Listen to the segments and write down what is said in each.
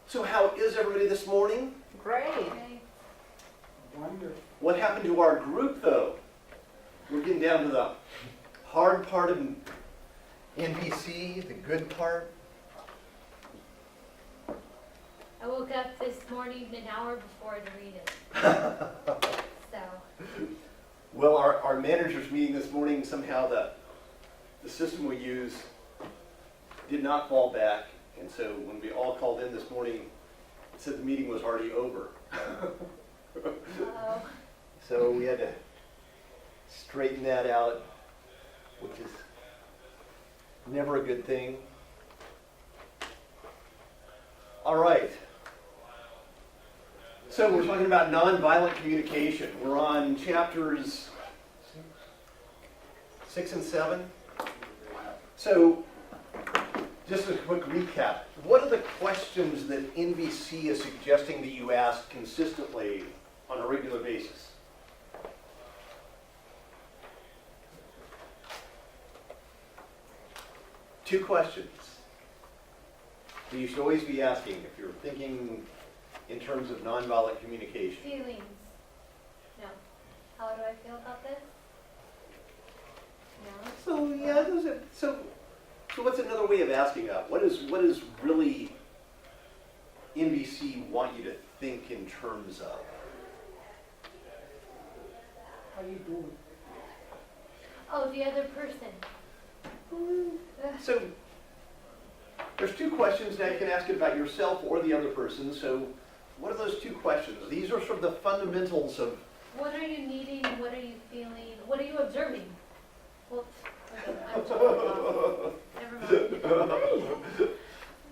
So how is everybody this morning? Great. Okay. Wonderful. What happened to our group though? We're getting down to the hard part of NVC, the good part. I woke up this morning an hour before to read it. So, Well, our managers meeting this morning, somehow the system we use did not fall back. And so when we all called in this morning, it said the meeting was already over. uh-oh. So we had to straighten that out, which is never a good thing. All right. So we're talking about nonviolent communication. We're on chapters 6 and 7. So just a quick recap. What are the questions that NVC is suggesting that you ask consistently on a regular basis? Two questions that you should always be asking if you're thinking in terms of nonviolent communication. Feelings. No. How do I feel about this? No. So yeah, so what's another way of asking that? What is really NVC want you to think in terms of? How you doing? Oh, the other person. So there's two questions now you can ask it about yourself or the other person. So what are those two questions? These are sort of the fundamentals of. What are you needing? What are you feeling? What are you observing? Well, okay, I'm sorry. Never mind.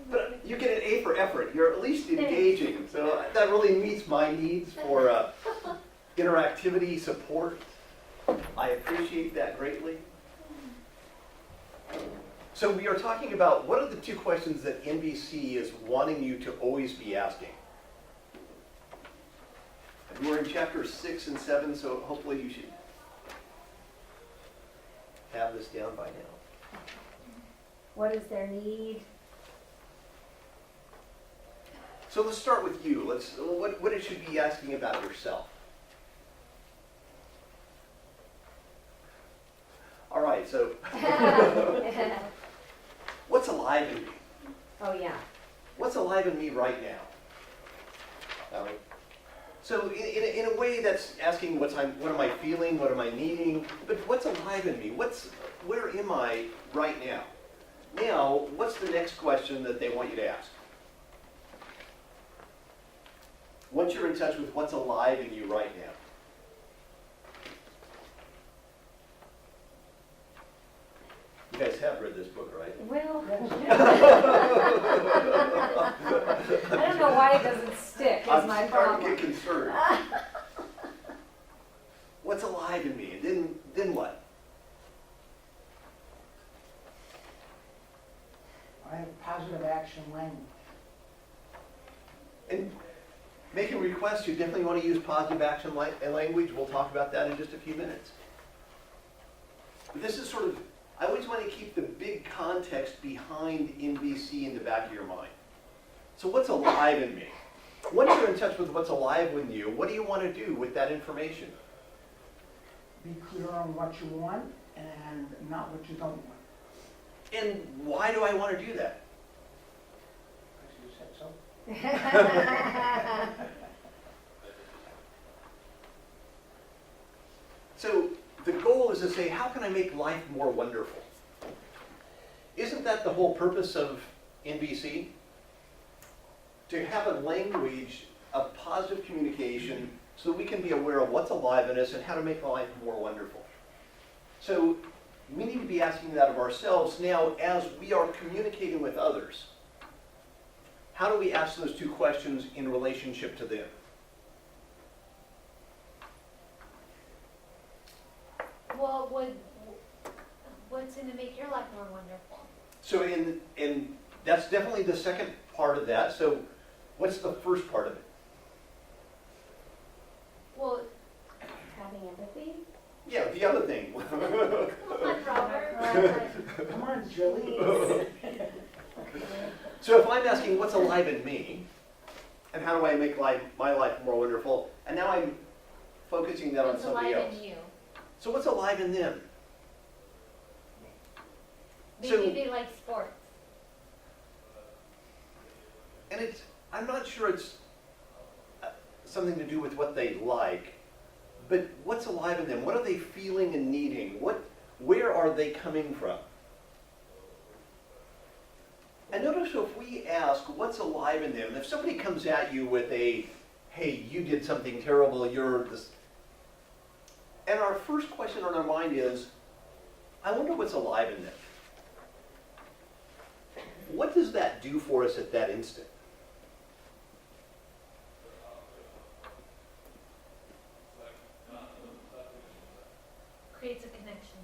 But you get an A for effort. You're at least engaging. So that really meets my needs for interactivity support. I appreciate that greatly. So we are talking about what are the two questions that NVC is wanting you to always be asking. And we're in chapter 6 and 7, so hopefully you should have this down by now. What is their need? So let's start with you. What it should be asking about yourself. All right, so what's alive in me? Oh, yeah. What's alive in me right now? So in a way that's asking what am I feeling, what am I needing, but what's alive in me? Where am I right now? Now, what's the next question that they want you to ask? Once you're in touch with what's alive in you right now. You guys have read this book, right? Well, I don't know why it doesn't stick, is I'm my starting to problem. get concerned. What's alive in me? And then what? I have positive action language. And making requests, you definitely want to use positive action language. We'll talk about that in just a few minutes. But this is sort of, I always want to keep the big context behind NVC in the back of your mind. So what's alive in me? Once you're in touch with what's alive in you, what do you want to do with that information? Be clear on what you want and not what you don't want. And why do I want to do that? Because you said so. So the goal is to say, how can I make life more wonderful? Isn't that the whole purpose of NVC? To have a language of positive communication so that we can be aware of what's alive in us and how to make life more wonderful. So we need to be asking that of ourselves now as we are communicating with others. How do we ask those two questions in relationship to them? Well, what's going to make your life more wonderful? So in that's definitely the second part of that. So what's the first part of it? Well, Having empathy? Yeah, the other thing. come on, Robert. Come on, Julie. So if I'm asking what's alive in me, And how do I make my life more wonderful? And now I'm focusing that on What's somebody alive else. in you? So what's alive in them? Maybe So- they like sports. And I'm not sure it's something to do with what they like, but what's alive in them? What are they feeling and needing? Where are they coming from? And notice if we ask what's alive in them, if somebody comes at you with a, hey, you did something terrible, you're this, and our first question on our mind is, I wonder what's alive in them. What does that do for us at that instant? Creates a connection.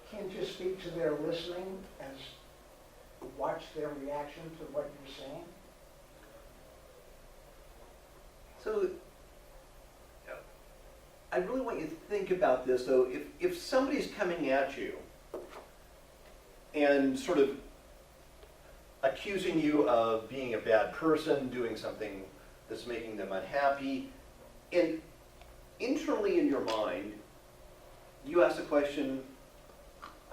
Can't you speak to their listening as, watch their reaction to what you're saying? So, I really want you to think about this though. If somebody's coming at you and sort of accusing you of being a bad person, doing something that's making them unhappy, and internally in your mind, you ask the question,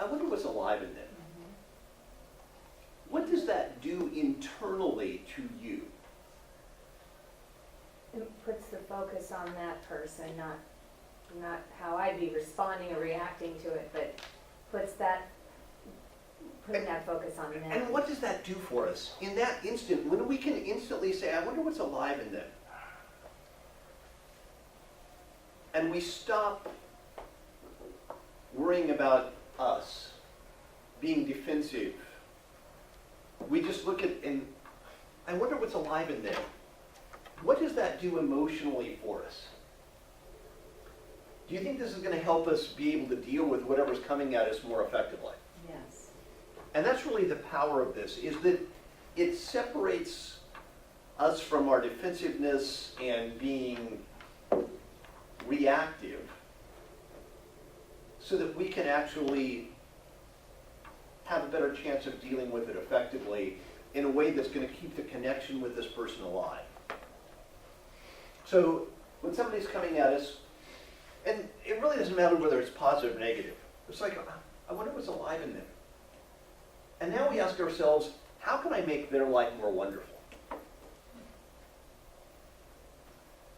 I wonder what's alive in them. What does that do internally to you? It puts the focus on that person, not how I'd be responding or reacting to it, but putting that focus on them. And what does that do for us? In that instant, when we can instantly say, I wonder what's alive in them. And we stop worrying about us, being defensive. We just look at, and I wonder what's alive in them. What does that do emotionally for us? Do you think this is going to help us be able to deal with whatever's coming at us more effectively? Yes. And that's really the power of this, is that it separates us from our defensiveness and being reactive so that we can actually have a better chance of dealing with it effectively in a way that's going to keep the connection with this person alive. So when somebody's coming at us, and it really doesn't matter whether it's positive or negative, it's like, I wonder what's alive in them. And now we ask ourselves, how can I make their life more wonderful?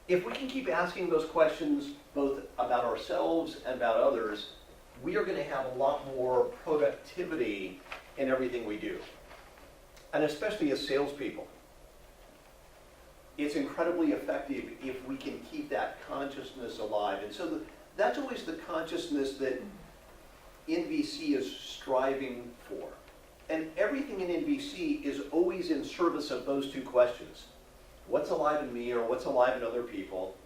If we can keep asking those questions both about ourselves and about others, we are going to have a lot more productivity in everything we do. And especially as salespeople. It's incredibly effective if we can keep that consciousness alive. And so that's always the consciousness that NVC is striving for. And everything in NVC is always in service of those two questions. What's alive in me, or what's alive in other people?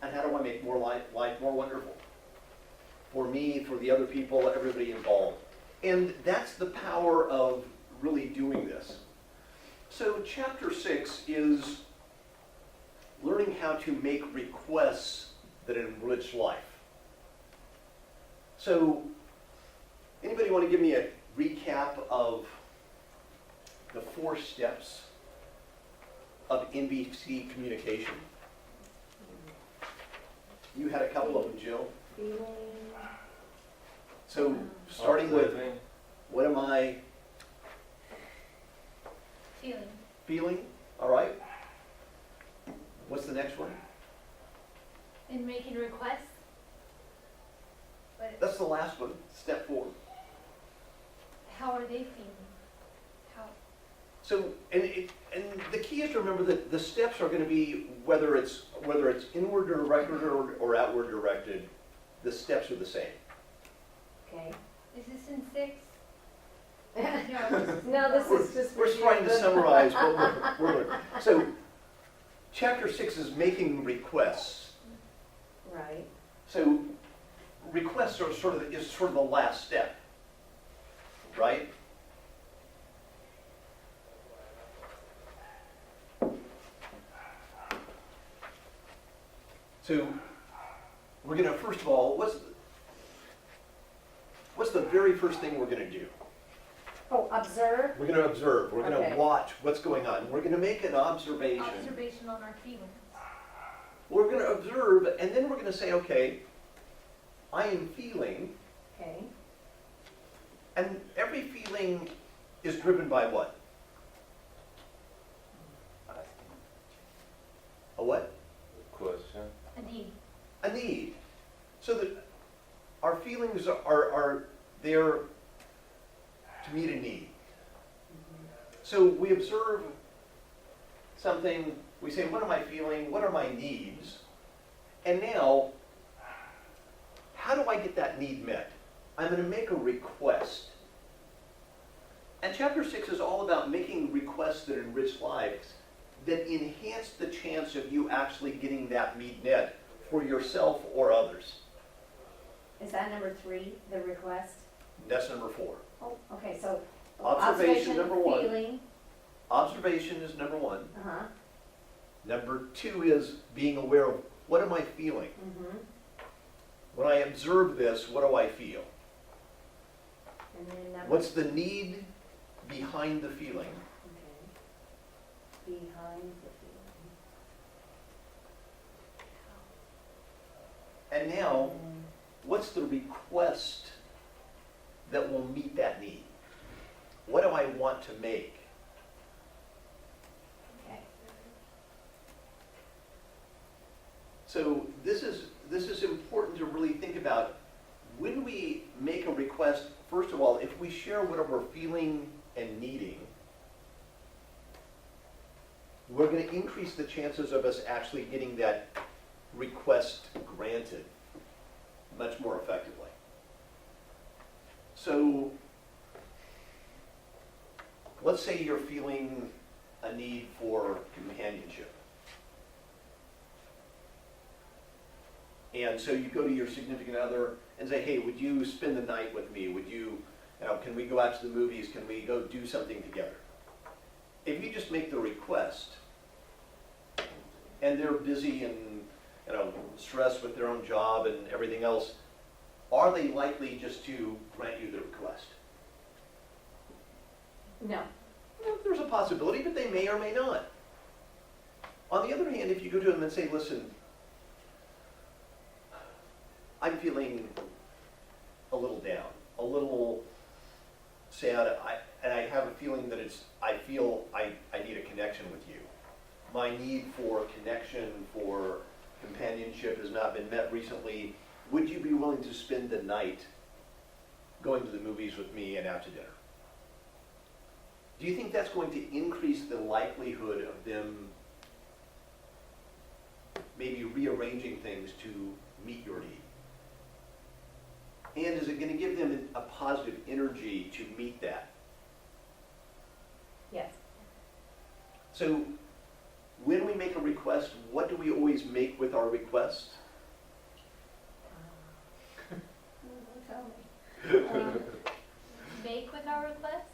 And how do I make life more wonderful? For me, for the other people, everybody involved. And that's the power of really doing this. So chapter 6 is learning how to make requests that enrich life. So anybody want to give me a recap of the 4 steps of NVC communication? You had a couple of them, Jill. Feeling. So starting with, what am I feeling? All right. What's the next one? In making requests. But That's the last one, step 4. how are they feeling? How? So, and the key is to remember that the steps are going to be, whether it's inward directed or outward directed, the steps are the same. Okay. Is this in 6? No, this is just. We're trying to summarize what we're learning. So, chapter 6 is making requests. Right. So, requests are sort of the last step, right? So, we're going to, first of all, what's the very first thing we're going to do? Oh, observe? We're gonna observe, we're gonna Okay. watch what's going on, we're gonna make an observation. Observation on our feelings. We're gonna observe, and then we're gonna say, okay, I am feeling, Okay, and every feeling is driven by what? A what? Question. A need. A need. So that our feelings are there to meet a need. So we observe something, we say, what am I feeling? What are my needs? And now, how do I get that need met? I'm going to make a request. And chapter 6 is all about making requests that enrich lives, that enhance the chance of you actually getting that need met for yourself or others. is that number 3, the request? That's number 4. Oh, okay, so. Observation, number 1. Feeling, Observation is number 1. uh-huh, Number 2 is being aware of what am I feeling? mm-hmm, When I observe this, what do I feel? and then number. What's the need behind the feeling? Okay. Behind the feeling. And now, And what's the request that will meet that need? What do I want to make? okay, So this is important to really think about. When we make a request, first of all, if we share what we're feeling and needing, we're going to increase the chances of us actually getting that request granted much more effectively. So let's say you're feeling a need for companionship. And so you go to your significant other and say, hey, would you spend the night with me? Would you know, can we go out to the movies? Can we go do something together? If you just make the request, and they're busy and stressed with their own job and everything else, are they likely just to grant you the request? no, Well, there's a possibility, but they may or may not. On the other hand, if you go to them and say, listen, I'm feeling a little down, a little sad, and I have a feeling that I feel I need a connection with you. My need for connection, for companionship has not been met recently. Would you be willing to spend the night going to the movies with me and out to dinner? Do you think that's going to increase the likelihood of them maybe rearranging things to meet your need? And is it going to give them a positive energy to meet that? yes. So when we make a request, what do we always make with our request? Don't tell me. Make with our request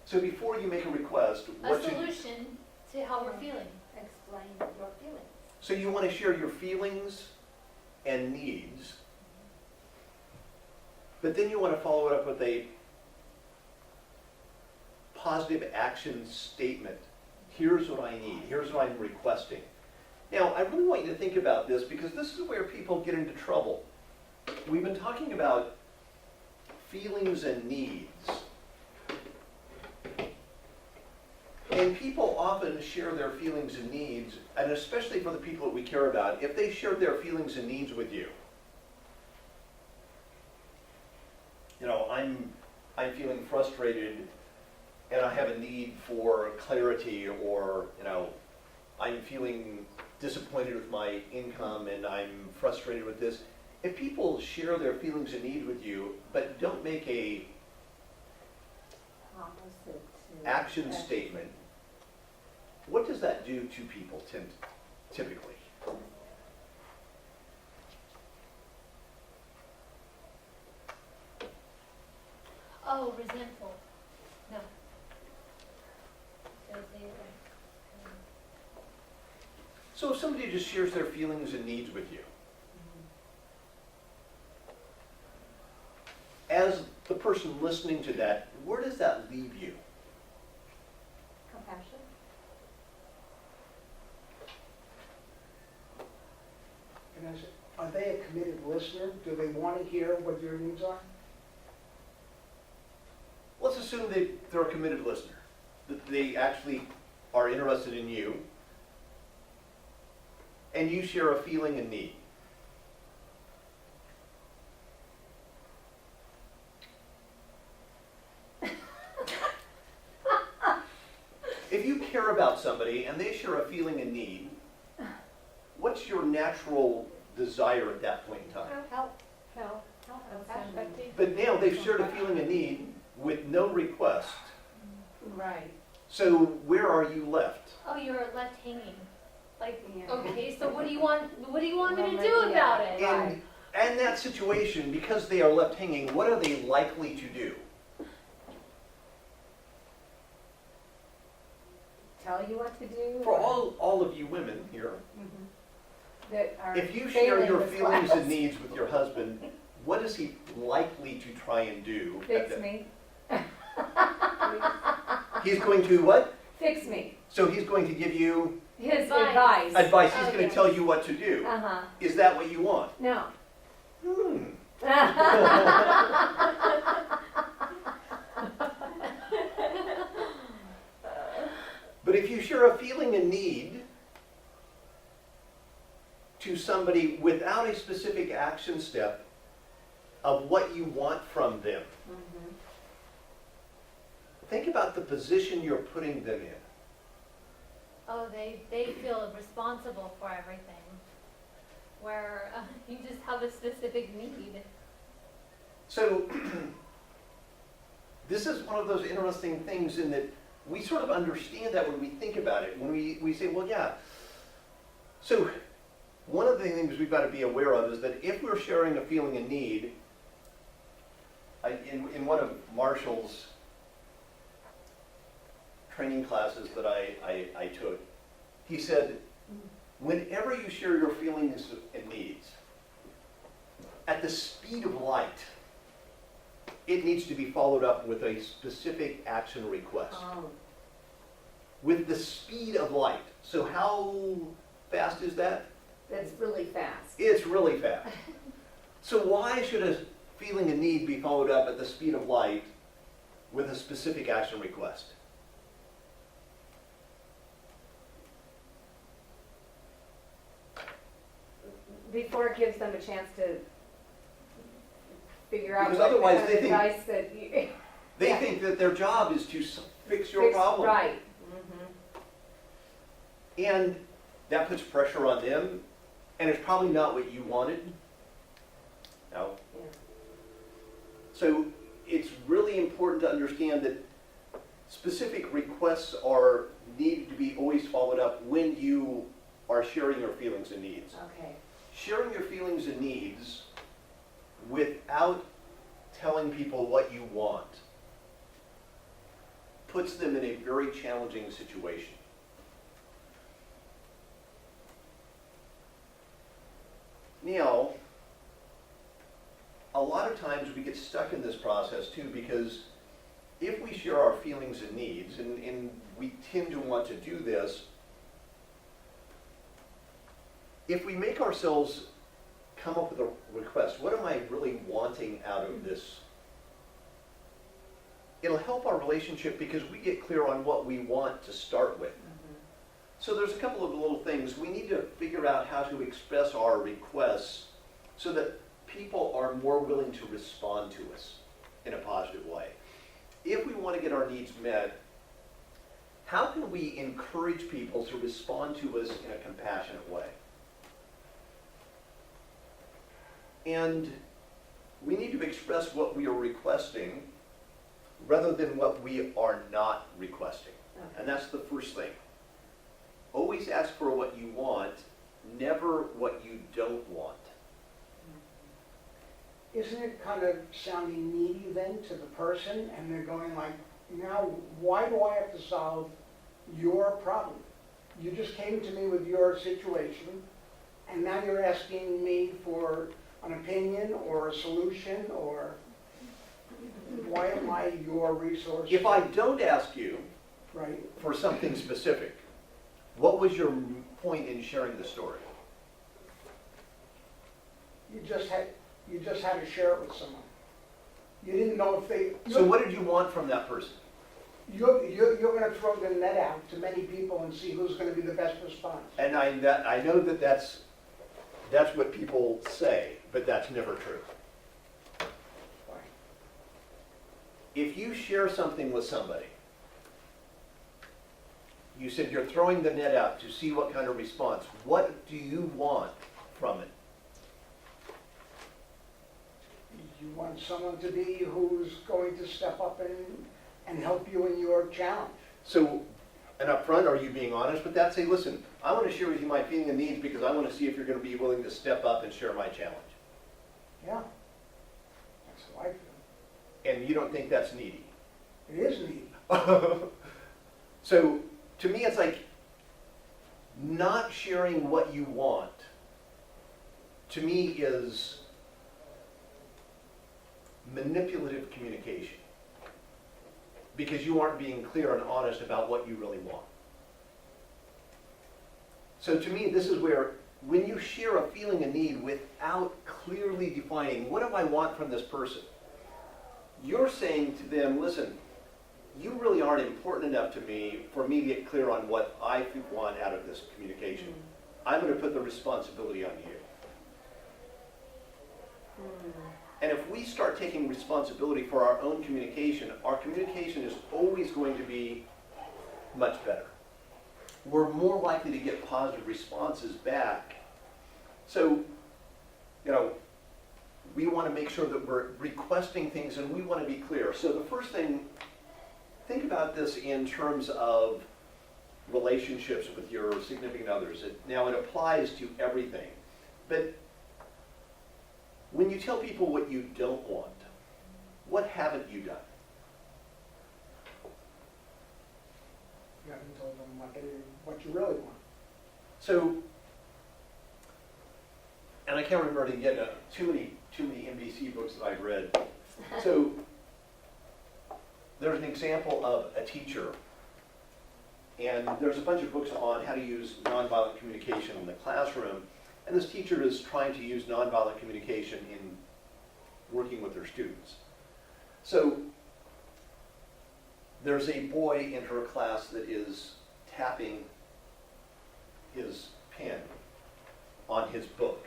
So before you make a request, a what should, solution to how we're feeling. Explain your feelings. so you want to share your feelings and needs, but then you want to follow it up with a positive action statement. Here's what I need. Here's what I'm requesting. Now, I really want you to think about this because this is where people get into trouble. We've been talking about feelings and needs. And people often share their feelings and needs, and especially for the people that we care about, if they share their feelings and needs with you. I'm feeling frustrated and I have a need for clarity, or I'm feeling disappointed with my income and I'm frustrated with this. If people share their feelings and needs with you, but don't make a Opposite to. action statement, what does that do to people typically? Oh, resentful. No. Did I say it right? So if somebody just shares their feelings and needs with you, as the person person listening to that, where does that leave you? Compassion? And are they a committed listener? Do they want to hear what your needs are? Let's assume they're a committed listener, that they actually are interested in you, and you share a feeling and need. If you care about somebody and they share a feeling and need, what's your natural desire at that point in time? Help. But now they've shared a feeling and need with no request. Right. So where are you left? Oh, you're left hanging. Like, Yeah. okay, so what do you want me to do Yeah. about it? Right. And that situation, because they are left hanging, what are they likely to do? Tell you what to do? For all of you women here, Mhm. That are if you share your failing feelings this class. and needs with your husband, what is he likely to try and do? Fix me. He's going to what? Fix me. So he's going to give you His Advice. advice. advice. He's Oh, going yes. to tell you what to do. Uh-huh. Is that what you want? No. Hmm. But if you share a feeling and need to somebody without a specific action step of what you want from them, Mhm. think about the position you're putting them in. Oh, they feel responsible for everything. Where you just have a specific need. So this is one of those interesting things in that we sort of understand that when we think about it. When we say, well, yeah. So one of the things we've got to be aware of is that if we're sharing a feeling and need, in one of Marshall's training classes that I took, he said, whenever you share your feelings and needs, at the speed of light, it needs to be followed up with a specific action request. Oh. With the speed of light. So how fast is that? That's really fast. It's really fast. So why should a feeling and need be followed up at the speed of light with a specific action request? Before it gives them a chance to figure out Because what otherwise kind they of think- advice that you. They Yeah. think that their job is to fix your fix- problem. Right. Mhm. And that puts pressure on them, and it's probably not what you wanted. No. Yeah. So it's really important to understand that specific requests are needed to be always followed up when you are sharing your feelings and needs. Okay. Sharing your feelings and needs without telling people what you want puts them in a very challenging situation. Now, a lot of times we get stuck in this process too, because if we share our feelings and needs, and we tend to want to do this, if we make ourselves come up with a request, what am I really wanting out of this? It'll help our relationship because we get clear on what we want to start with. Mhm. So there's a couple of little things. We need to figure out how to express our requests so that people are more willing to respond to us in a positive way. If we want to get our needs met, how can we encourage people to respond to us in a compassionate way? And we need to express what we are requesting rather than what we are not requesting. And that's the first thing. Always ask for what you want, never what you don't want. Isn't it kind of sounding needy then to the person, and they're going like, now, why do I have to solve your problem? You just came to me with your situation, and now you're asking me for an opinion or a solution, or why am I your resource? If I don't ask you Right, for something specific, what was your point in sharing the story? you just had to share it with someone. You didn't know if they, So what did you want from that person? you're gonna throw the net out to many people and see who's gonna be the best response. And I know that that's what people say, but that's never true. Why? If you share something with somebody, you said you're throwing the net out to see what kind of response. What do you want from it? You want someone to be who's going to step up and help you in your challenge. So, and up front, are you being honest with that? Say, listen, I want to share with you my feeling and needs because I want to see if you're going to be willing to step up and share my challenge. Yeah, that's how I feel. And you don't think that's needy. It is needy. So, to me, it's like not sharing what you want, to me, is manipulative communication. Because you aren't being clear and honest about what you really want. So to me, this is where, when you share a feeling and need without clearly defining, what do I want from this person? You're saying to them, listen, you really aren't important enough to me for me to get clear on what I want out of this communication. I'm going to put the responsibility on you. And if we start taking responsibility for our own communication is always going to be much better. We're more likely to get positive responses back. So, we want to make sure that we're requesting things and we want to be clear. So the first thing, think about this in terms of relationships with your significant others. Now it applies to everything. But when you tell people what you don't want, what haven't you done? You haven't told them what you really want. So, and I can't remember again, too many NVC books that I've read. So, there's an example of a teacher, and there's a bunch of books on how to use nonviolent communication in the classroom, and this teacher is trying to use nonviolent communication in working with her students. So, there's a boy in her class that is tapping his pen on his book.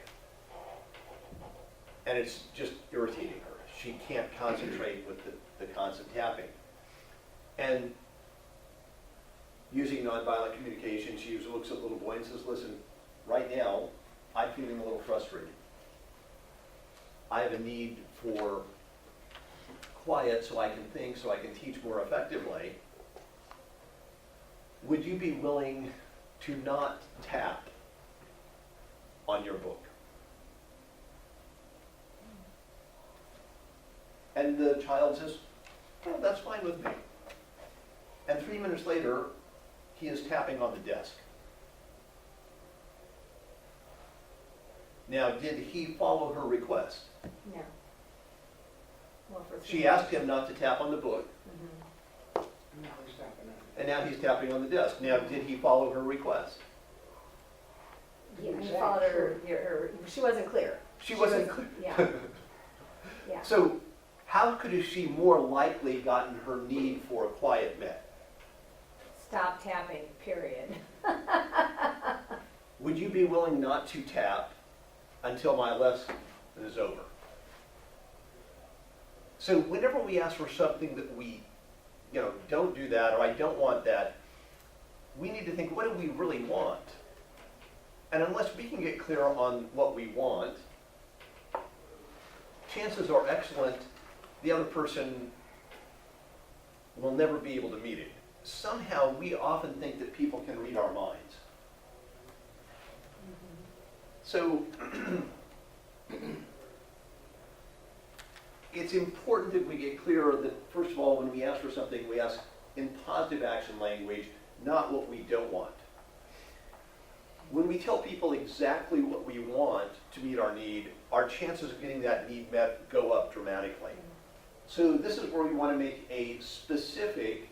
And it's just irritating her. She can't concentrate with the constant tapping. And using nonviolent communication, she usually looks at the little boy and says, listen, right now, I'm feeling a little frustrated. I have a need for quiet so I can think, so I can teach more effectively. Would you be willing to not tap on your book? And the child says, well, that's fine with me. And 3 minutes later, he is tapping on the desk. Now, did he follow her request? No. Well, for She asked him not to tap on the book, Mhm. Now he's tapping it. and now he's tapping on the desk. Now, did he follow her request? Yeah, you Exactly. followed her, she wasn't clear. She wasn't clear. Yeah. Yeah. So, how could have she more likely gotten her need for quiet met? Stop tapping, period. Would you be willing not to tap until my lesson is over? So whenever we ask for something that we, don't do that, or I don't want that, we need to think, what do we really want? And unless we can get clear on what we want, chances are excellent the other person will never be able to meet it. Somehow we often think that people can read our minds. So it's important that we get clear that, first of all, when we ask for something, we ask in positive action language, not what we don't want. When we tell people exactly what we want to meet our need, our chances of getting that need met go up dramatically. So this is where we want to make a specific,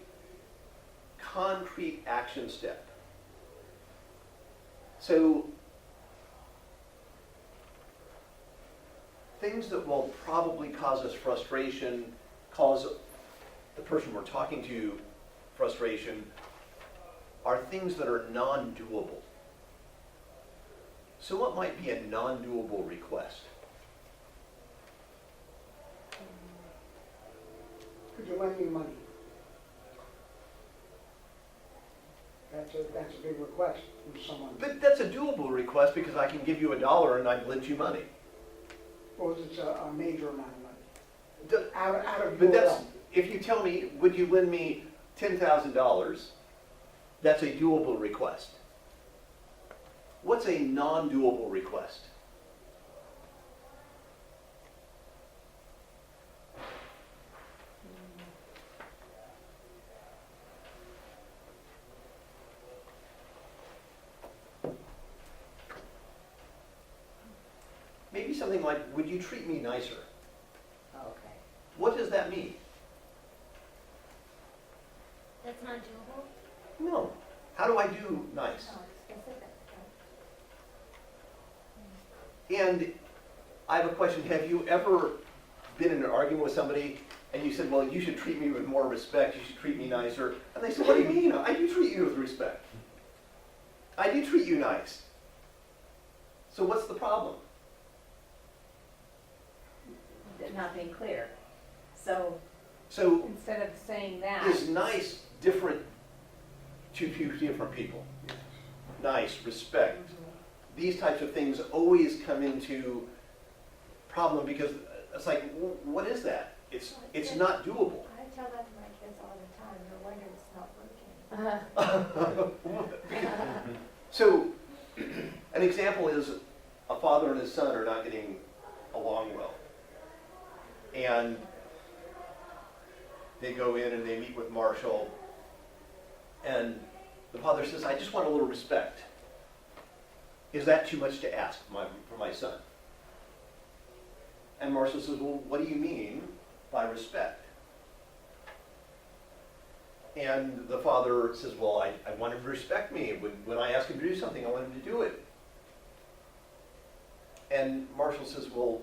concrete action step. So things that will probably cause us frustration, cause the person we're talking to frustration, are things that are non-doable. So what might be a non-doable request? Could you lend me money? That's a big request from someone. But that's a doable request because I can give you $1 and I've lent you money. Or it's a major amount of money. The- Out of But your that's, own. if you tell me, would you lend me $10,000, that's a doable request. What's a non-doable request? Maybe something like, would you treat me nicer? Okay. What does that mean? That's not doable? No. How do I do nice? Oh, it's specific. And I have a question. Have you ever been in an argument with somebody and you said, well, you should treat me with more respect, you should treat me nicer? And they said, what do you mean? I do treat you with respect. I do treat you nice. So what's the problem? Not being clear. So So instead of saying that. is nice different to two different people? Nice, respect. These types of things always come into problem because it's like, what is that? It's not doable. I tell that to my kids all the time, no wonder it's not working. So an example is a father and his son are not getting along well. And they go in and they meet with Marshall. And the father says, I just want a little respect. Is that too much to ask for my son? And Marshall says, well, what do you mean by respect? And the father says, well, I want him to respect me. When I ask him to do something, I want him to do it. And Marshall says, well,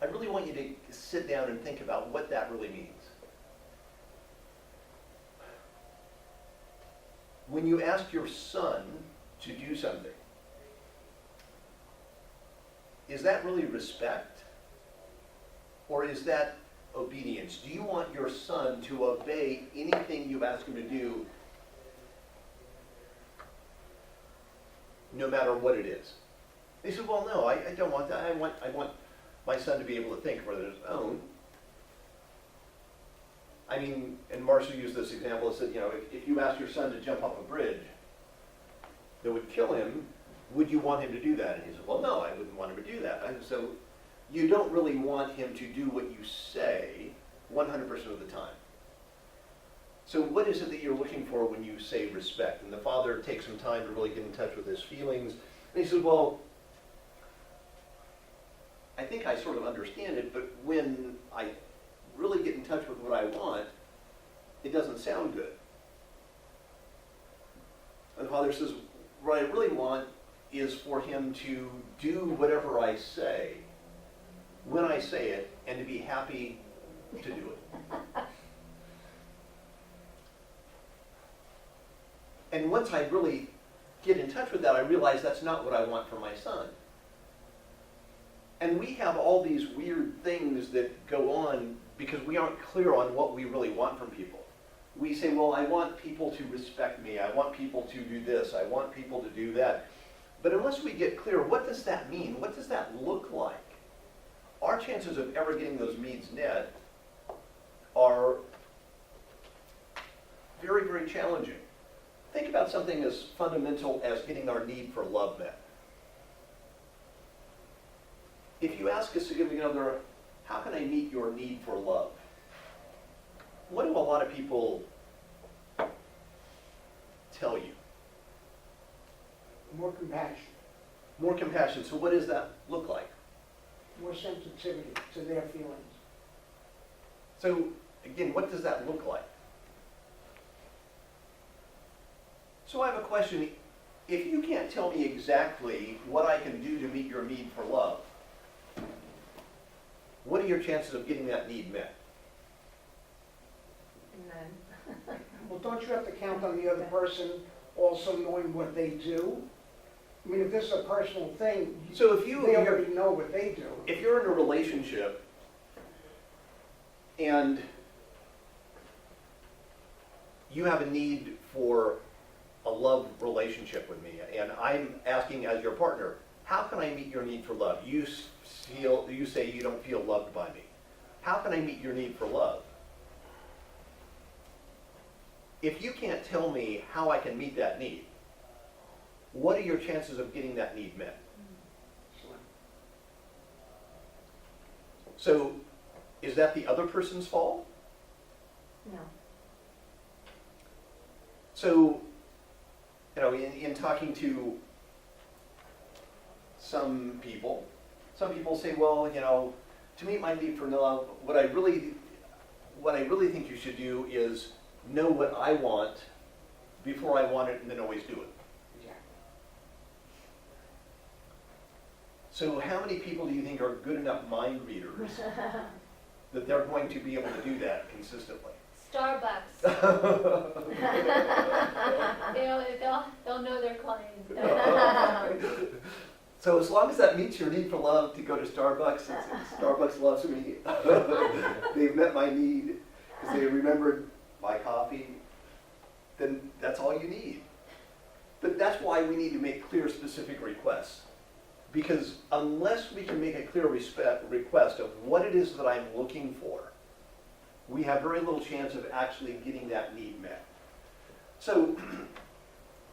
I really want you to sit down and think about what that really means. When you ask your son to do something, is that really respect? Or is that obedience? Do you want your son to obey anything you ask him to do, no matter what it is? He said, well, no, I don't want that. I want my son to be able to think for his own. I mean, and Marshall used this example and said, you know, if you asked your son to jump off a bridge that would kill him, would you want him to do that? And he said, well, no, I wouldn't want him to do that. And so you don't really want him to do what you say 100% of the time. So what is it that you're looking for when you say respect? And the father takes some time to really get in touch with his feelings. And he says, well, I think I sort of understand it, but when I really get in touch with what I want, it doesn't sound good. And the father says, what I really want is for him to do whatever I say, when I say it, and to be happy to do it. And once I really get in touch with that, I realize that's not what I want for my son. And we have all these weird things that go on because we aren't clear on what we really want from people. We say, well, I want people to respect me. I want people to do this. I want people to do that. But unless we get clear, what does that mean? What does that look like? Our chances of ever getting those needs met are very, very challenging. Think about something as fundamental as getting our need for love met. If you ask a significant other, how can I meet your need for love? What do a lot of people tell you? More compassion. More compassion. So what does that look like? more sensitivity to their feelings. So, again, what does that look like? So I have a question. If you can't tell me exactly what I can do to meet your need for love, what are your chances of getting that need met? And then, Well, don't you have to count on the other person also knowing what they do? I mean, if this is a personal thing, So if you, they already know what they do. if you're in a relationship and you have a need for a love relationship with me, and I'm asking as your partner, how can I meet your need for love? You say you don't feel loved by me. How can I meet your need for love? If you can't tell me how I can meet that need, what are your chances of getting that need met? So, is that the other person's fault? no. So, in talking to some people say, well, to meet my need for love, what I really think you should do is know what I want before I want it and then always do it. Exactly. So how many people do you think are good enough mind readers that they're going to be able to do that consistently? Starbucks. They'll know their clients. So as long as that meets your need for love to go to Starbucks, Starbucks loves me, they've met my need because they remembered my coffee, then that's all you need. But that's why we need to make clear, specific requests. Because unless we can make a clear request of what it is that I'm looking for, we have very little chance of actually getting that need met. So,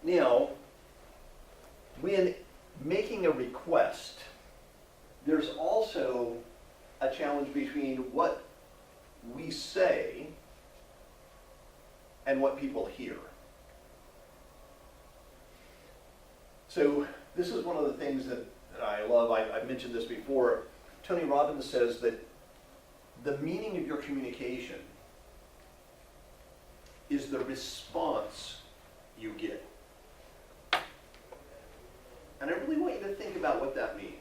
now, when making a request, there's also a challenge between what we say and what people hear. So this is one of the things that I love. I've mentioned this before. Tony Robbins says that the meaning of your communication is the response you get. And I really want you to think about what that means.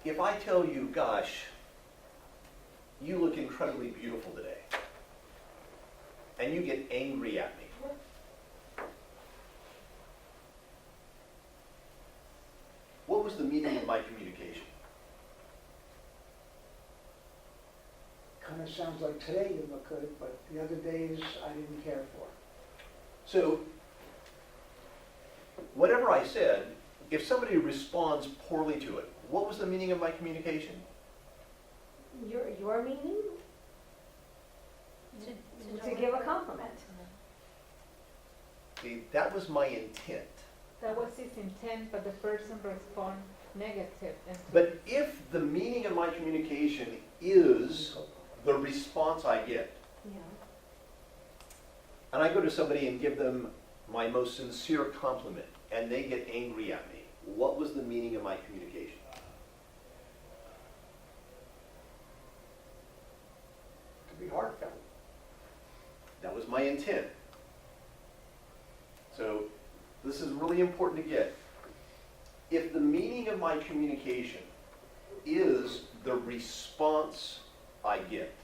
If I tell you, gosh, you look incredibly beautiful today, and you get angry at me, what was the meaning of my communication? Kind of sounds like today you look good, but the other days I didn't care for. So, whatever I said, if somebody responds poorly to it, what was the meaning of my communication? Your meaning? To give a compliment. See, that was my intent. That was his intent, but the person responded negative. And But if the meaning of my communication is the response I get, Yeah. and I go to somebody and give them my most sincere compliment, and they get angry at me, what was the meaning of my communication? To be heartfelt. That was my intent. So this is really important to get. If the meaning of my communication is the response I get,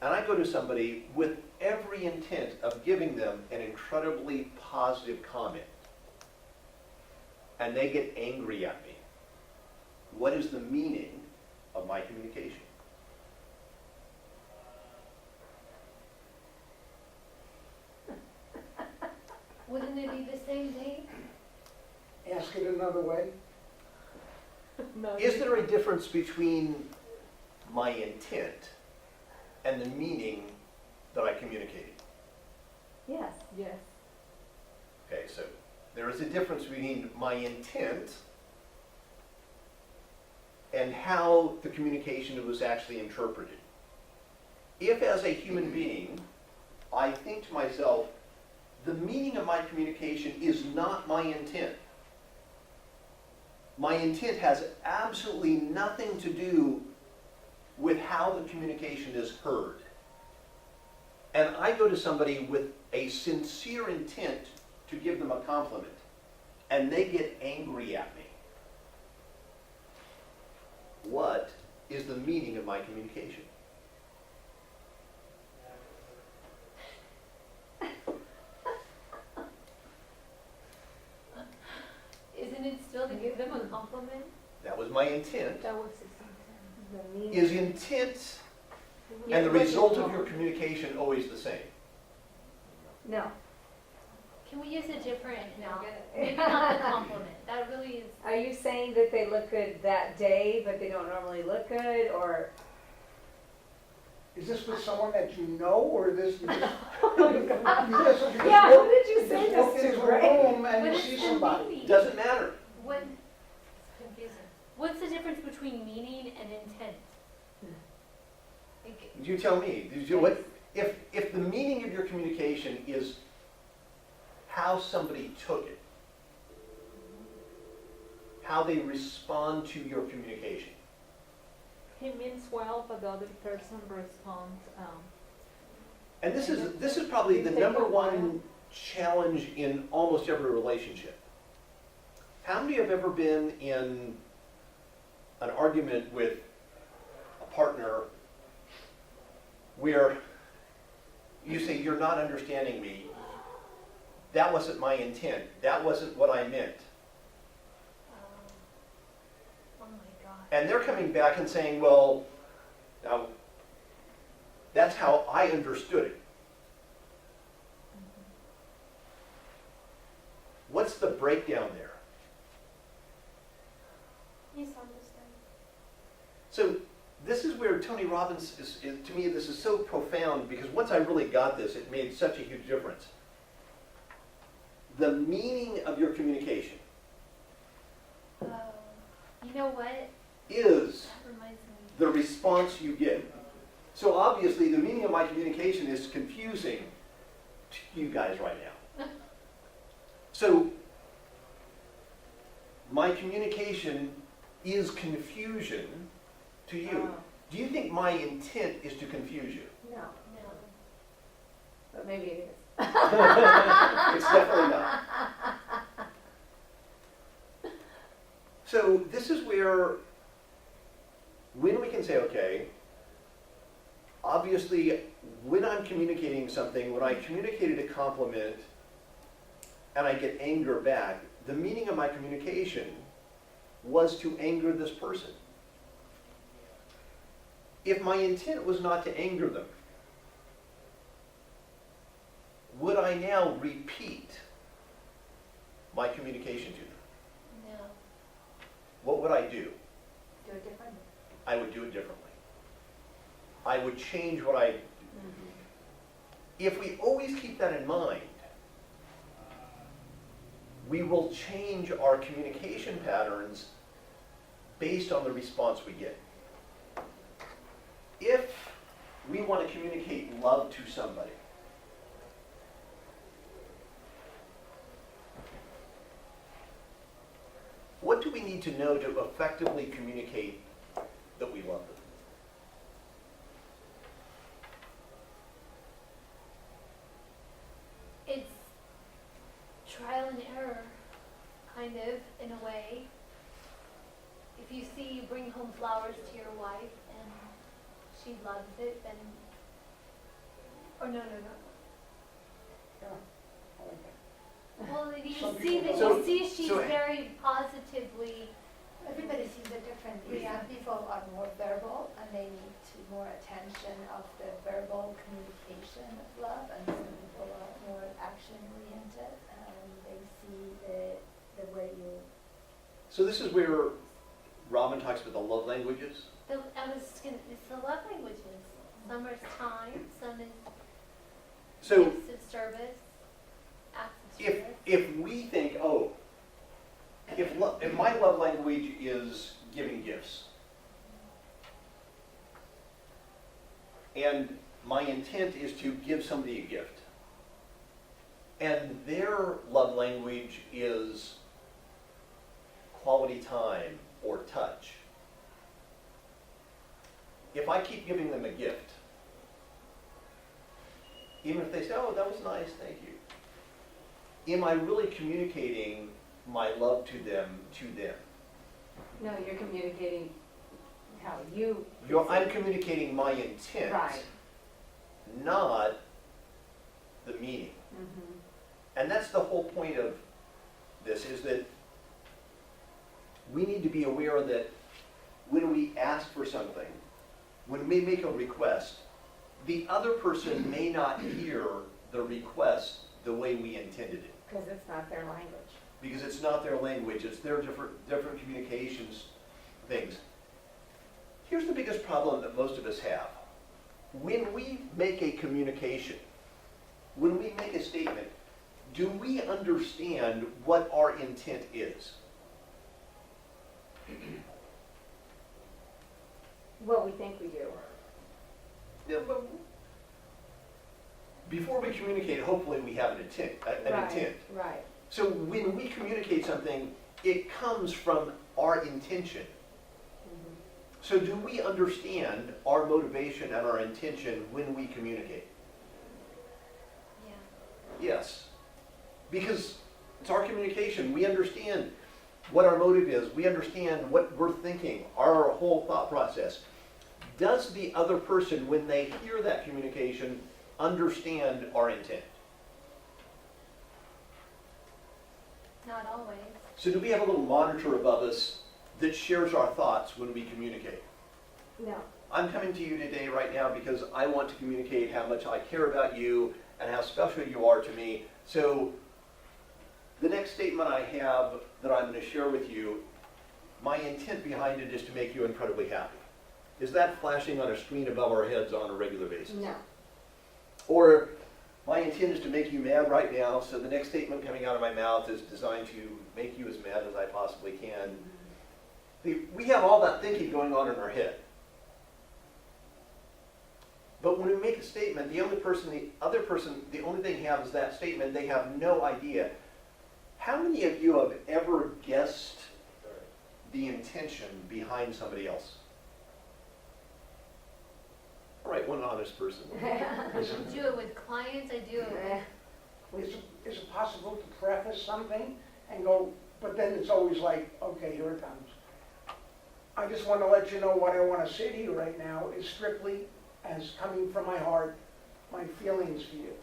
and I go to somebody with every intent of giving them an incredibly positive comment, and they get angry at me, what is the meaning of my communication? Wouldn't it be the same thing? Ask it another way. no, Is there a difference between my intent and the meaning that I communicated? Yes. yes, Okay, so there is a difference between my intent and how the communication was actually interpreted. if as a human being, I think to myself, the meaning of my communication is not my intent. My intent has absolutely nothing to do with how the communication is heard. And I go to somebody with a sincere intent to give them a compliment, and they get angry at me. What is the meaning of my communication? Isn't it still to give them a compliment? That was my intent. That was his intent. The meaning. Is intent and the result of your communication always the same? No. Can we use a different, maybe not the compliment, that really is, Are you saying that they look good that day, but they don't normally look good, or? Is this with someone that you know, or this? Yeah, who did you say walk this to, into a Ray? room and what you is see the somebody. meaning? Doesn't matter. What, it's confusing. What's the difference between meaning and intent? Like, You tell me. What, if the meaning of your communication is how somebody took it, how they respond to your communication. He means well, but the other person responds, And this is probably the number one challenge in almost every relationship. How many have ever been in an argument with a partner where you say, "You're not understanding me. That wasn't my intent. That wasn't what I meant." oh my God. And they're coming back and saying, "Well, now, that's how I understood it." What's the breakdown there? Misunderstanding. So this is where Tony Robbins to me, this is so profound, because once I really got this, it made such a huge difference. The meaning of your communication Oh, you know what? is That reminds me. the response you get. So obviously, the meaning of my communication is confusing to you guys right now. So my communication is confusion to you. Oh, Do you think my intent is to confuse you? no, No. but maybe it is. It's definitely not. So this is where, when we can say, okay, obviously, when I'm communicating something, when I communicated a compliment and I get anger back, the meaning of my communication was to anger this person. If my intent was not to anger them, would I now repeat my communication to them? No. What would I do? Do it differently. I would do it differently. I would change what I... If we always keep that in mind, we will change our communication patterns based on the response we get. If we want to communicate love to somebody, what do we need to know to effectively communicate that we love them? It's trial and error, kind of, in a way. If you see you bring home flowers to your wife and she loves it, then, or no. Yeah, I like that. Well, if you Some see people that, don't. you see she's So- very positively, Everybody sees it differently. Some people are more verbal and they need more attention of the verbal communication of love, and some people are more action oriented and they see the way you. So this is where Robin talks about the love languages. it's the love languages. Some is time, some is So gifts of service, acts of if, service. if we think, oh, if my love language is giving gifts, and my intent is to give somebody a gift. And their love language is quality time or touch. If I keep giving them a gift, even if they say, oh, that was nice, thank you, am I really communicating my love to them? No, you're communicating how you. I'm communicating my intent, Right. not the meaning. Mhm. And that's the whole point of this, is that we need to be aware that when we ask for something, when we make a request, the other person may not hear the request the way we intended it. Because it's not their language. Because it's not their language, it's their different communications things. Here's the biggest problem that most of us have. When we make a communication, when we make a statement, do we understand what our intent is? What we think we do. Yeah, but before we communicate, hopefully we have an intent. Right. So when we communicate something, it comes from our intention. Mhm. So do we understand our motivation and our intention when we communicate? Yeah. Yes. Because it's our communication. We understand what our motive is. We understand what we're thinking, our whole thought process. Does the other person, when they hear that communication, understand our intent? Not always. So do we have a little monitor above us that shares our thoughts when we communicate? No. I'm coming to you today right now because I want to communicate how much I care about you and how special you are to me. So the next statement I have that I'm going to share with you, my intent behind it is to make you incredibly happy. Is that flashing on a screen above our heads on a regular basis? No. Or my intent is to make you mad right now, so the next statement coming out of my mouth is designed to make you as mad as I possibly can. We have all that thinking going on in our head. But when we make a statement, the other person, the only thing they have is that statement. They have no idea. How many of you have ever guessed the intention behind somebody else? All right, one honest person. I do it with clients, I do it with, Is it possible to preface something and go, but then it's always like, okay, here it comes. I just want to let you know what I want to say to you right now is strictly as coming from my heart, my feelings for you.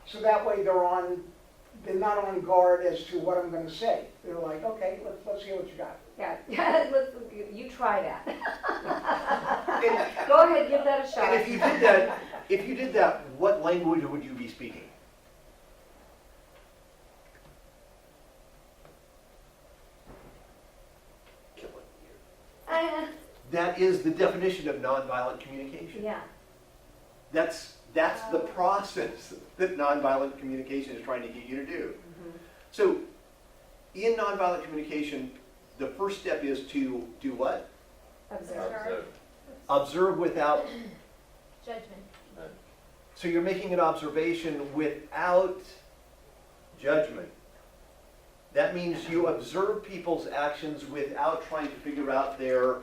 So that way they're not on guard as to what I'm going to say. They're like, okay, let's hear what you got. Yeah. You try that. And, Go ahead, give that a shot. and if you did that, what language would you be speaking? Kill it. That is the definition of nonviolent communication. Yeah. That's the process that nonviolent communication is trying to get you to do. Mhm. So, in nonviolent communication, the first step is to do what? Observe. Observe without. judgment. So you're making an observation without judgment. That means you observe people's actions without trying to figure out their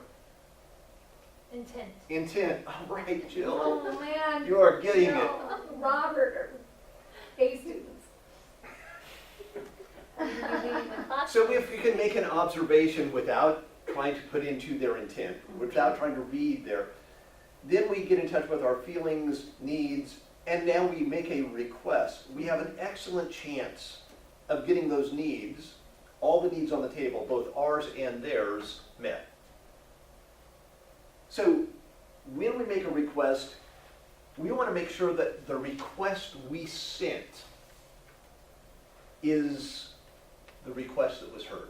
Intent. intent. All right, Jill. Oh, man. You are getting it. Robert or A students. So if you can make an observation without trying to put into their intent, without trying to read their, then we get in touch with our feelings, needs, and now we make a request. We have an excellent chance of getting those needs, all the needs on the table, both ours and theirs, met. So when we make a request, we want to make sure that the request we sent is the request that was heard.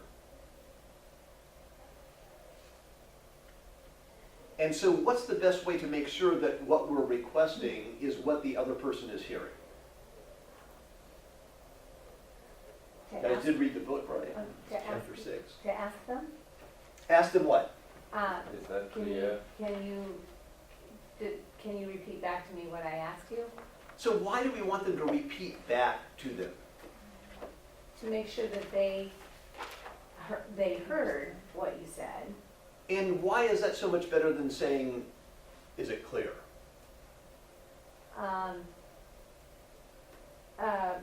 And so what's the best way to make sure that what we're requesting is what the other person is hearing? To You guys ask, did read the book, right? to ask, Chapter 6. to ask them. Ask them what? Is that Can clear? you Can you repeat back to me what I asked you? So why do we want them to repeat back to them? To make sure that they heard what you said. And why is that so much better than saying, is it clear?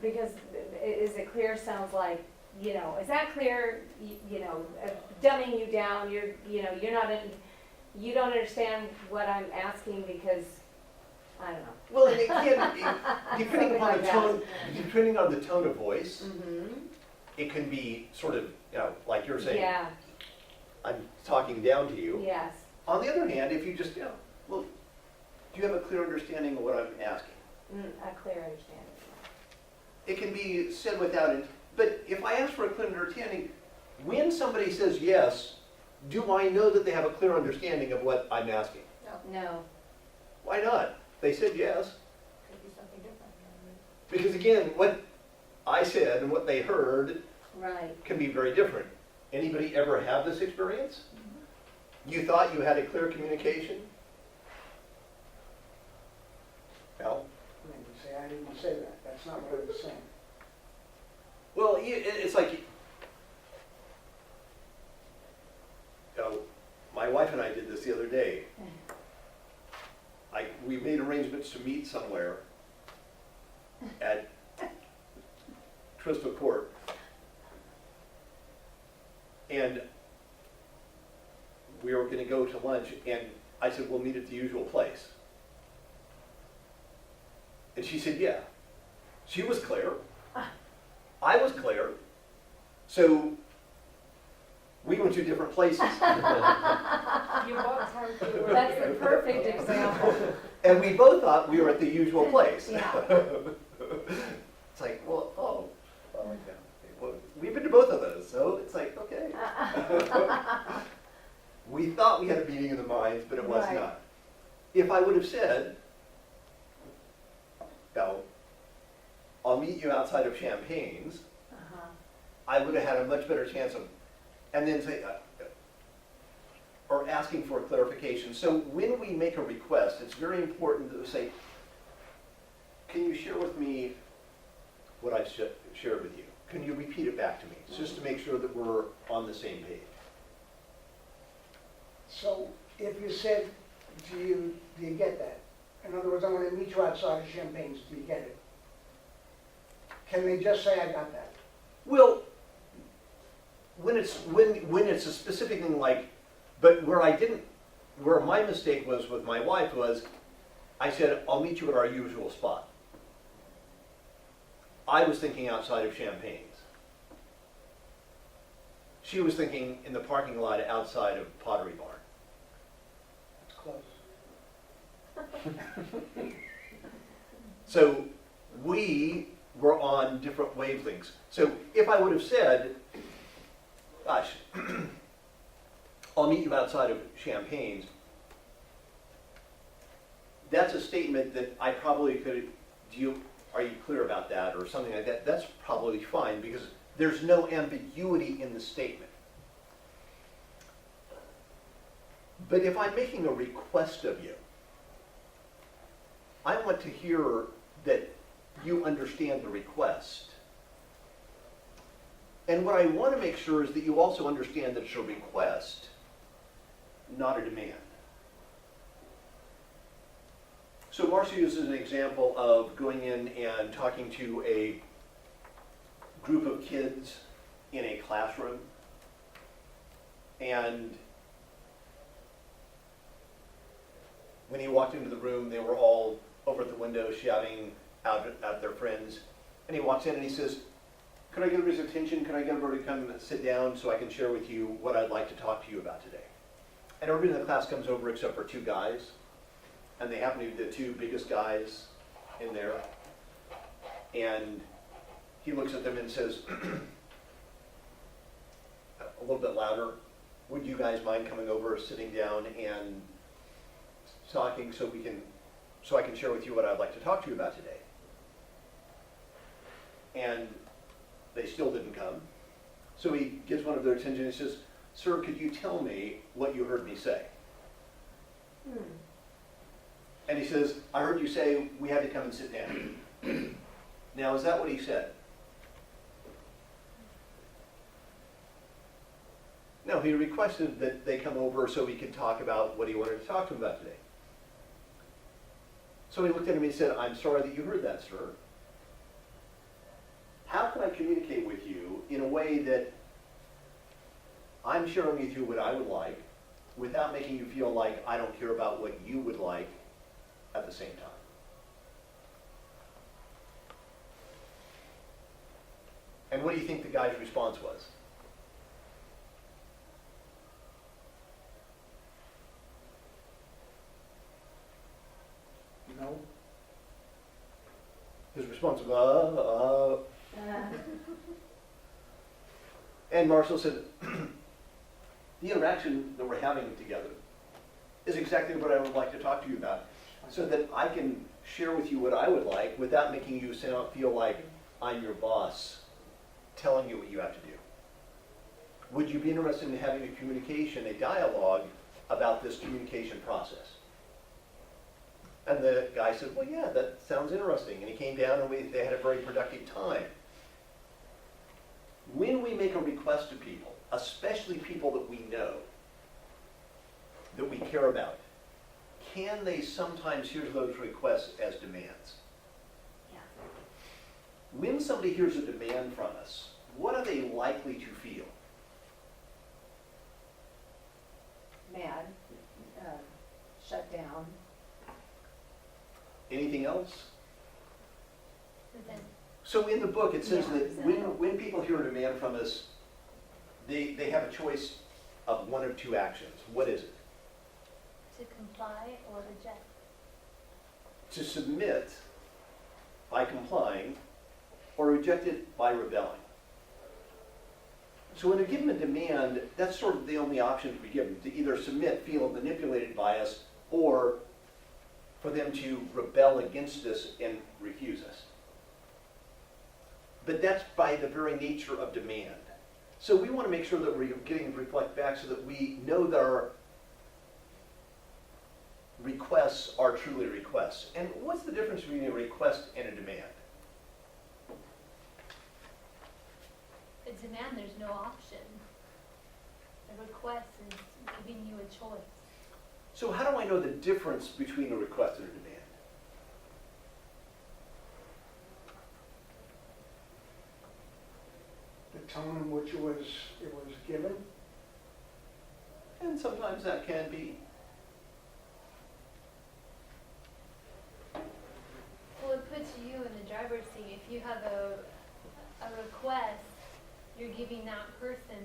Because is it clear sounds like, you know, is that clear? You know, dumbing you down, you're not in, you don't understand what I'm asking because, I don't know. Well, and it can, depending Something upon like the that. tone, depending on the tone of voice, Mm-hmm, it can be sort of, you know, like you're saying, yeah, I'm talking down to you. yes, On the other hand, if you just, you know, well, do you have a clear understanding of what I'm asking? a clear understanding. It can be said without it, but if I ask for a clear understanding, when somebody says yes, do I know that they have a clear understanding of what I'm asking? No, Why not? They said yes. Could be something different. Because again, what I said and what they heard right. can be very different. Anybody ever have this experience? You thought you had a clear communication? Well, I didn't say, I didn't say that, that's not what I was saying. well, it's like, you know, my wife and I did this the other day. We made arrangements to meet somewhere at Crystal Court. And we were gonna go to lunch, and I said, we'll meet at the usual place. And she said, yeah. She was clear. I was clear. So we went to different places. You both have to. That's the perfect example. And we both thought we were at the usual place. Yeah. It's like, well, yeah. Well, we've been to both of those, so it's like, okay. We thought we had a meeting of the minds, but it was Right. not. If I would have said, I'll meet you outside of Champagne's, Uh-huh. I would have had a much better chance of, and then say, or asking for a clarification. So when we make a request, it's very important to say, can you share with me what I've shared with you? Can you repeat it back to me? It's just to make sure that we're on the same page. So if you said, do you get that? In other words, I'm gonna meet you outside of Champagne's, do you get it? Can they just say, I got that? Well, when it's a specific thing like, but where my mistake was with my wife was, I said, I'll meet you at our usual spot. I was thinking outside of Champagne's. She was thinking in the parking lot outside of Pottery Barn. It's close. So we were on different wavelengths. So if I would have said, gosh, I'll meet you outside of Champagne's, that's a statement that I probably could, are you clear about that, or something like that? That's probably fine, because there's no ambiguity in the statement. But if I'm making a request of you, I want to hear that you understand the request. And what I want to make sure is that you also understand that it's a request, not a demand. So Marcia uses an example of going in and talking to a group of kids in a classroom. And when he walked into the room, they were all over at the window shouting out at their friends. And he walks in and he says, could I get everybody's attention? Can I get everybody to come and sit down so I can share with you what I'd like to talk to you about today? And everybody in the class comes over except for two guys. And they happen to be the two biggest guys in there. And he looks at them and says, a little bit louder, would you guys mind coming over, sitting down and talking so I can share with you what I'd like to talk to you about today? And they still didn't come. So he gives one of their attention and says, sir, could you tell me what you heard me say? And he says, I heard you say we had to come and sit down. Now, is that what he said? No, he requested that they come over so he could talk about what he wanted to talk to him about today. So he looked at him and he said, I'm sorry that you heard that, sir. How can I communicate with you in a way that I'm sharing with you what I would like without making you feel like I don't care about what you would like at the same time? And what do you think the guy's response was? No? His response was, And Marshall said, the interaction that we're having together is exactly what I would like to talk to you about, so that I can share with you what I would like without making you feel like I'm your boss, telling you what you have to do. Would you be interested in having a communication, a dialogue about this communication process? And the guy said, well, yeah, that sounds interesting. And he came down and they had a very productive time. When we make a request to people, especially people that we know, that we care about, can they sometimes hear those requests as demands? Yeah. When somebody hears a demand from us, what are they likely to feel? Mad, shut down. Anything else? Resent- So in the book, it says Yeah, that exactly. when people hear a demand from us, they have a choice of one or two actions. What is it? To comply or reject. To submit by complying or reject it by rebelling. So when we give them a demand, that's sort of the only options we give them, to either submit, feel manipulated by us, or for them to rebel against us and refuse us. But that's by the very nature of demand. So we want to make sure that we're getting reflect back so that we know that our requests are truly requests. And what's the difference between a request and a demand? A demand, there's no option. A request is giving you a choice. So how do I know the difference between a request and a demand? The tone in which it was given? And sometimes that can be. Well, it puts you in the driver's seat. If you have a request, you're giving that person.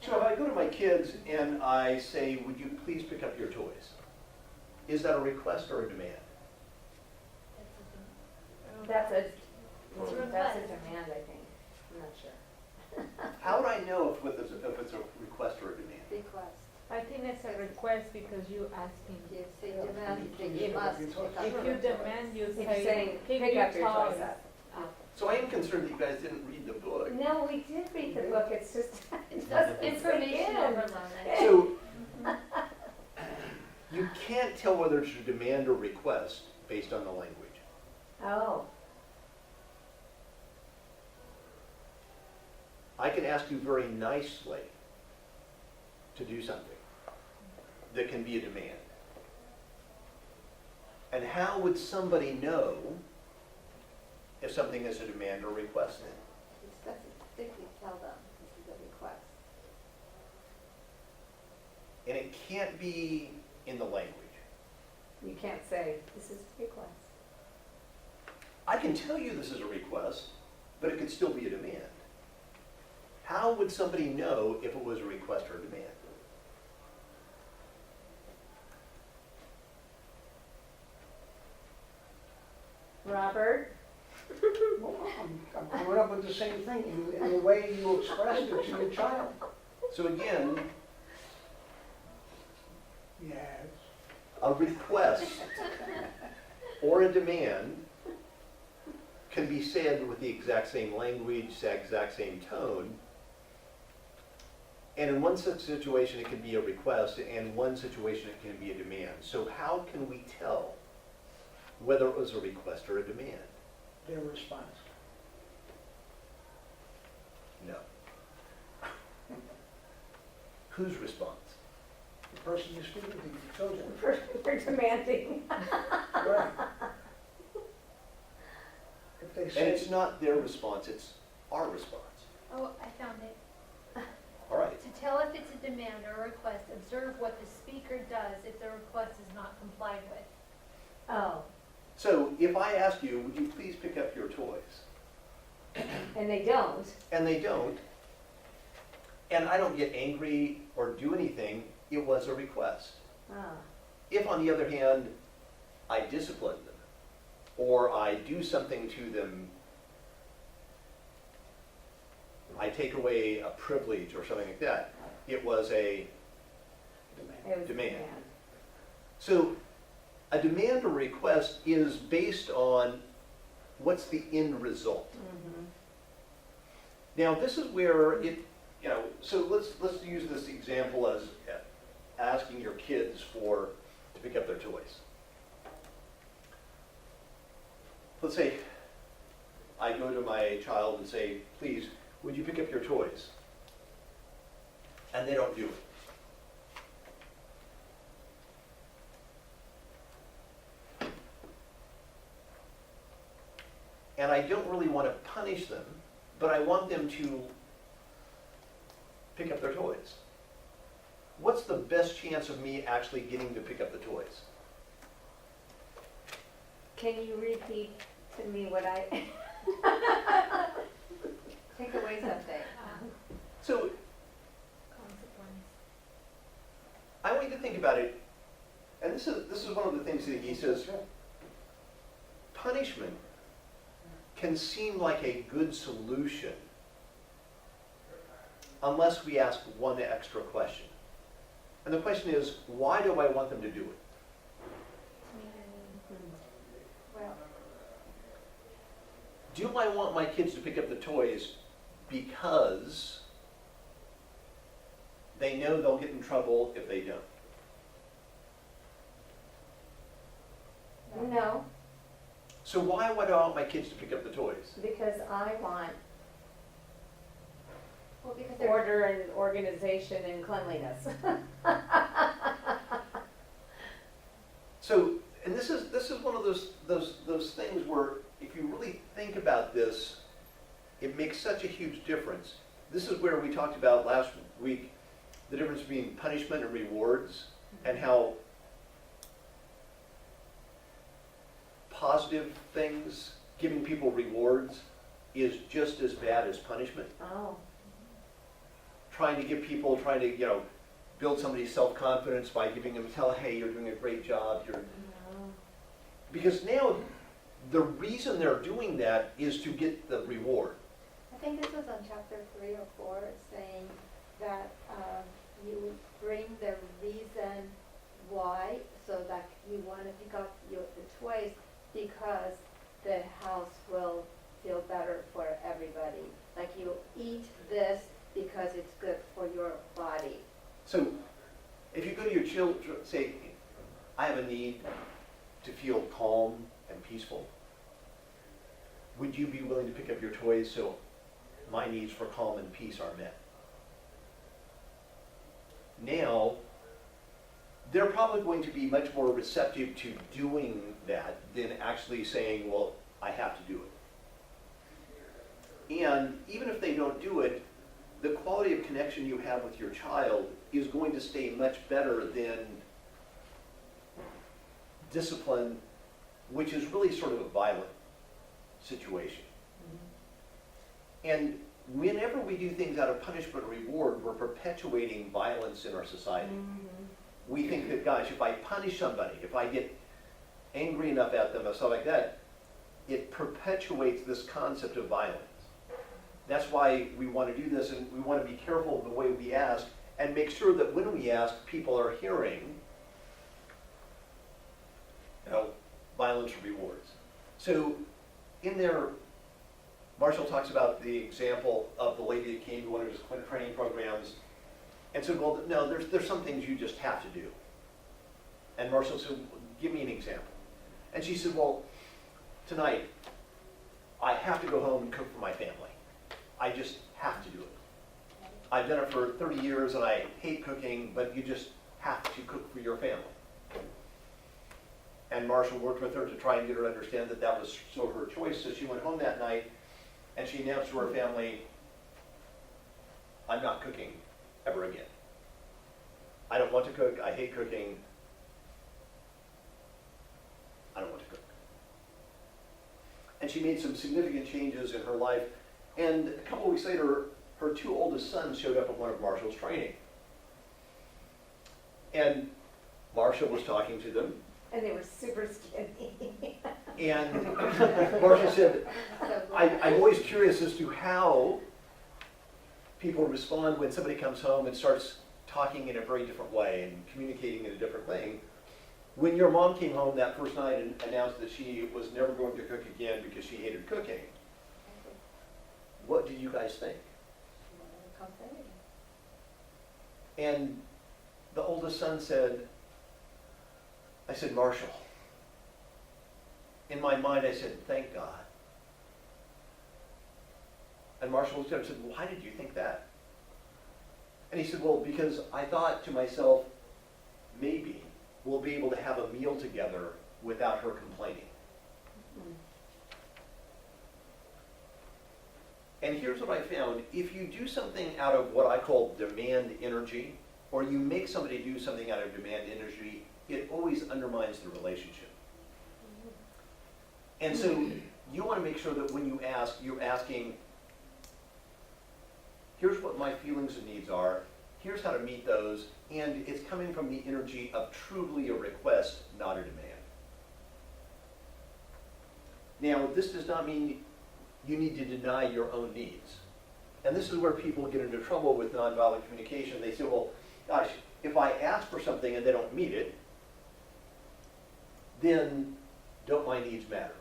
So if I go to my kids and I say, would you please pick up your toys? Is that a request or a demand? That's a It's a that's a request. demand, I think. I'm not sure. How would I know if it's a request or a demand? Request. I think it's a request because you asking. If they Yeah, demand, they please must pick pick up up If your you toys. demand, you If you're say, saying, pick pick your up your toys toys up. So I am concerned that you guys didn't read the book. No, we did read the book, it's just, it It's doesn't information sink in. overload. So you can't tell whether it's a demand or request based on the language. Oh, I can ask you very nicely to do something that can be a demand. And how would somebody know if something is a demand or request then? You specifically tell them this is a request. And it can't be in the language. you can't say, this is a request. I can tell you this is a request, but it could still be a demand. How would somebody know if it was a request or a demand? Robert? Well, I'm coming up with the same thing in the way you expressed it to your child. So again, Yes. a request or a demand can be said with the exact same language, the exact same tone, And in one such situation, it can be a request, and in one situation, it can be a demand. So how can we tell whether it was a request or a demand? Their response. No. Whose response? The person you're speaking to, you children. They're demanding. Right. If they And say, it's not their response, it's our response. Oh, I found it. All right. To tell if it's a demand or a request, observe what the speaker does if the request is not complied with. Oh, So if I ask you, would you please pick up your toys? and they don't. And they don't, and I don't get angry or do anything, it was a request. Ah, If, on the other hand, I discipline them, or I do something to them, I take away a privilege or something like that, it was a, it was Demand. demand. so a demand or request is based on what's the end result. Mhm. Now, this is where it, so let's use this example as asking your kids to pick up their toys. Let's say I go to my child and say, please, would you pick up your toys? And they don't do it. And I don't really want to punish them, but I want them to pick up their toys. What's the best chance of me actually getting to pick up the toys? Can you repeat to me what I? Take away something. So Consequence. I want you to think about it, and this is one of the things that he says, punishment can seem like a good solution unless we ask one extra question. And the question is, why do I want them to do it? Well, Do I want my kids to pick up the toys because they know they'll get in trouble if they don't? No, So why would I want my kids to pick up the toys? because I want well, because they're, order and organization and cleanliness. So, and this is one of those things where if you really think about this, it makes such a huge difference. This is where we talked about last week the difference between punishment and rewards, and how positive things, giving people rewards, is just as bad as punishment. Oh, Trying to build somebody's self-confidence by giving them, hey, you're doing a great job. no. Because now the reason they're doing that is to get the reward. I think this was on chapter 3 or 4, saying that you bring the reason why, so that you want to pick up the toys because the house will feel better for everybody. Like you eat this because it's good for your body. So if you go to your children, say, I have a need to feel calm and peaceful, would you be willing to pick up your toys so my needs for calm and peace are met? Now, they're probably going to be much more receptive to doing that than actually saying, well, I have to do it. And even if they don't do it, the quality of connection you have with your child is going to stay much better than discipline, which is really sort of a violent situation. And whenever we do things out of punishment or reward, we're perpetuating violence in our society. We think that, gosh, if I punish somebody, if I get angry enough at them or stuff like that, it perpetuates this concept of violence. That's why we want to do this, and we want to be careful of the way we ask and make sure that when we ask, people are hearing, violence or rewards. So in there, Marshall talks about the example of the lady that came to one of his training programs, And said, well, no, there's some things you just have to do. And Marshall said, well, give me an example. And she said, well, tonight, I have to go home and cook for my family. I just have to do it. I've done it for 30 years and I hate cooking, but you just have to cook for your family. And Marshall worked with her to try and get her to understand that that was so her choice. So she went home that night and she announced to her family, I'm not cooking ever again. I don't want to cook. I hate cooking. I don't want to cook. And she made some significant changes in her life. And a couple of weeks later, her two oldest sons showed up at one of Marshall's training. And Marshall was talking to them. And they were super skinny. And Marshall said, I'm always curious as to how people respond when somebody comes home and starts talking in a very different way and communicating in a different thing. When your mom came home that first night and announced that she was never going to cook again because she hated cooking, what did you guys think? And the oldest son said, I said, Marshall. In my mind, I said, thank God. And Marshall looked at him and said, why did you think that? And he said, well, because I thought to myself, maybe we'll be able to have a meal together without her complaining. And here's what I found. If you do something out of what I call demand energy, or you make somebody do something out of demand energy, it always undermines the relationship. And so you want to make sure that when you ask, you're asking, here's what my feelings and needs are, here's how to meet those, and it's coming from the energy of truly a request, not a demand. Now, this does not mean you need to deny your own needs. And this is where people get into trouble with nonviolent communication. They say, well, gosh, if I ask for something and they don't meet it, then don't my needs matter?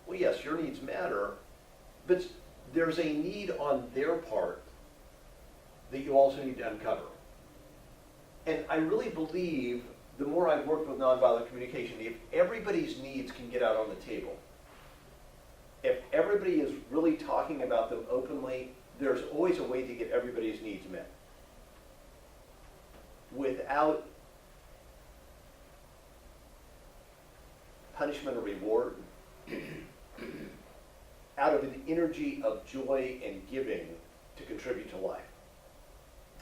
Well, yes, your needs matter, but there's a need on their part that you also need to uncover. And I really believe, the more I've worked with nonviolent communication, if everybody's needs can get out on the table, if everybody is really talking about them openly, there's always a way to get everybody's needs met without punishment or reward, out of an energy of joy and giving to contribute to life.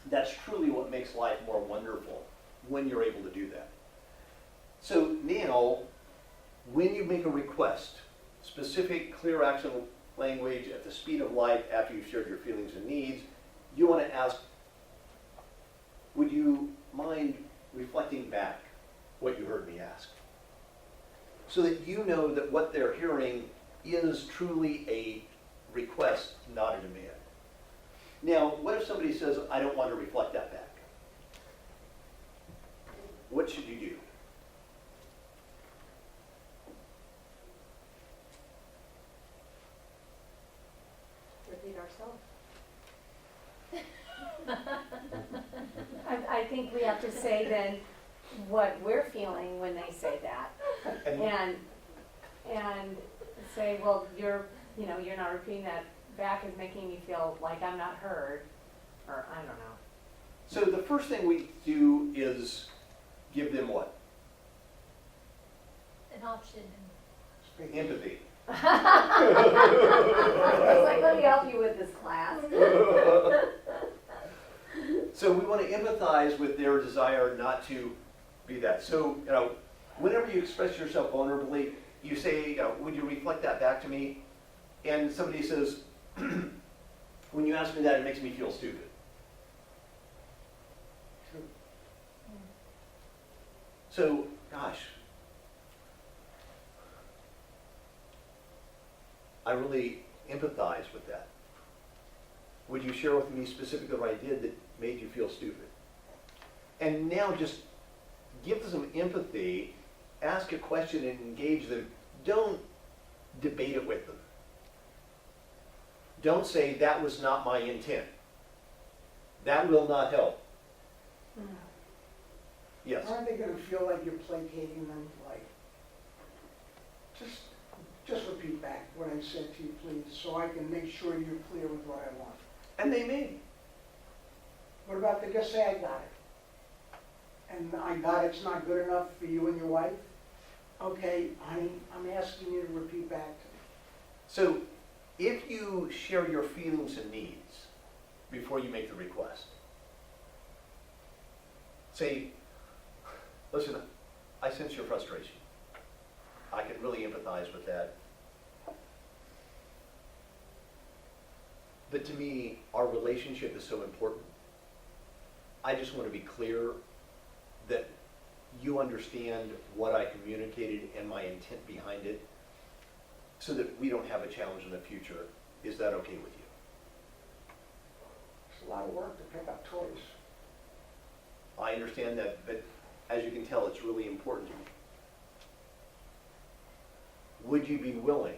That's truly what makes life more wonderful, when you're able to do that. So now, when you make a request, specific, clear action language at the speed of light after you've shared your feelings and needs, you want to ask, would you mind reflecting back what you heard me ask? So that you know that what they're hearing is truly a request, not a demand. Now, what if somebody says, I don't want to reflect that back? What should you do? Repeat ourselves. I think we have to say then what we're feeling when they say that. And say, well, you're not repeating that back is making me feel like I'm not heard, or I don't know. So the first thing we do is give them what? An option. Empathy. It's like, let me help you with this class. So we want to empathize with their desire not to be that. So, whenever you express yourself vulnerably, you say, would you reflect that back to me? And somebody says, when you ask me that, it makes me feel stupid. So, gosh, I really empathize with that. Would you share with me specifically what I did that made you feel stupid? And now just give them some empathy, ask a question and engage them. Don't debate it with them. Don't say, that was not my intent. That will not help. Hmm. Yes. Aren't they gonna feel like you're placating them, like, just repeat back what I said to you, please, so I can make sure you're clear with what I want. And they may. What about they just say, I got it? And I got it's not good enough for you and your wife? Okay, honey, I'm asking you to repeat back to me. So if you share your feelings and needs before you make the request, say, listen, I sense your frustration. I can really empathize with that. But to me, our relationship is so important. I just want to be clear that you understand what I communicated and my intent behind it, so that we don't have a challenge in the future. Is that okay with you? It's a lot of work to pick up toys. I understand that, but as you can tell, it's really important to me. Would you be willing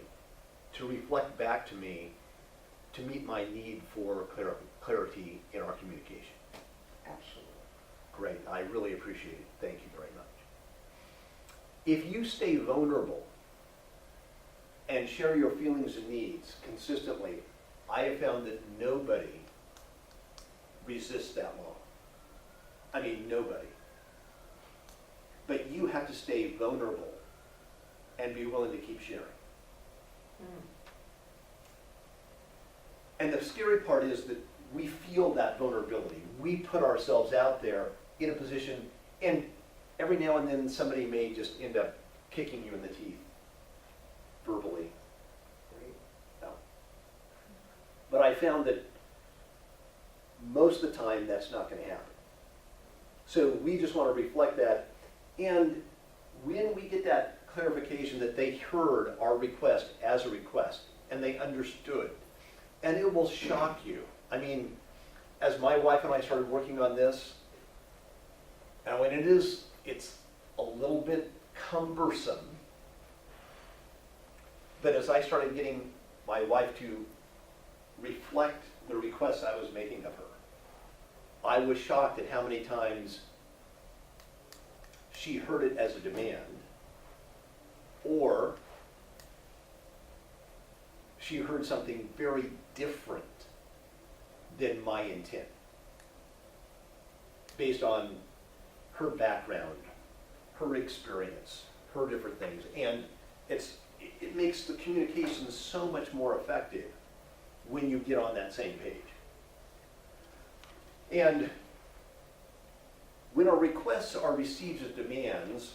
to reflect back to me to meet my need for clarity in our communication? Absolutely. Great, I really appreciate it. Thank you very much. If you stay vulnerable and share your feelings and needs consistently, I have found that nobody resists that long. I mean, nobody. But you have to stay vulnerable and be willing to keep sharing. Hmm. And the scary part is that we feel that vulnerability. We put ourselves out there in a position, and every now and then somebody may just end up kicking you in the teeth, verbally. No. But I found that most of the time that's not going to happen. So we just want to reflect that. And when we get that clarification that they heard our request as a request and they understood, and it will shock you. I mean, as my wife and I started working on this, and when it's a little bit cumbersome, but as I started getting my wife to reflect the requests I was making of her, I was shocked at how many times she heard it as a demand, or she heard something very different than my intent, based on her background, her experience, her different things. And it makes the communication so much more effective when you get on that same page. And when our requests are received as demands,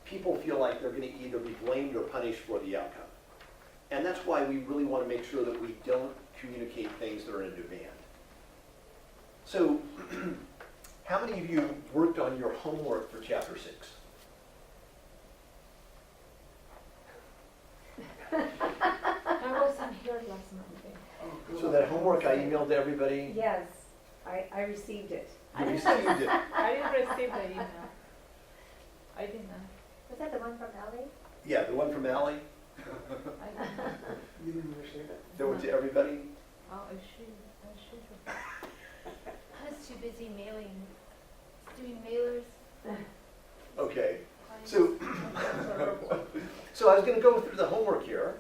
people feel like they're going to either be blamed or punished for the outcome. And that's why we really want to make sure that we don't communicate things that are in demand. So, how many of you worked on your homework for Chapter 6? I wasn't here last Monday. So that homework I emailed to everybody, Yes, I received it. you received it. I didn't receive the email. I did not. Was that the one from Ellie? Yeah, the one from Allie, I did not. You didn't receive it? that went to everybody. Oh, I should. I was too busy doing mailers. Okay, clients. so, so I was going to go through the homework here.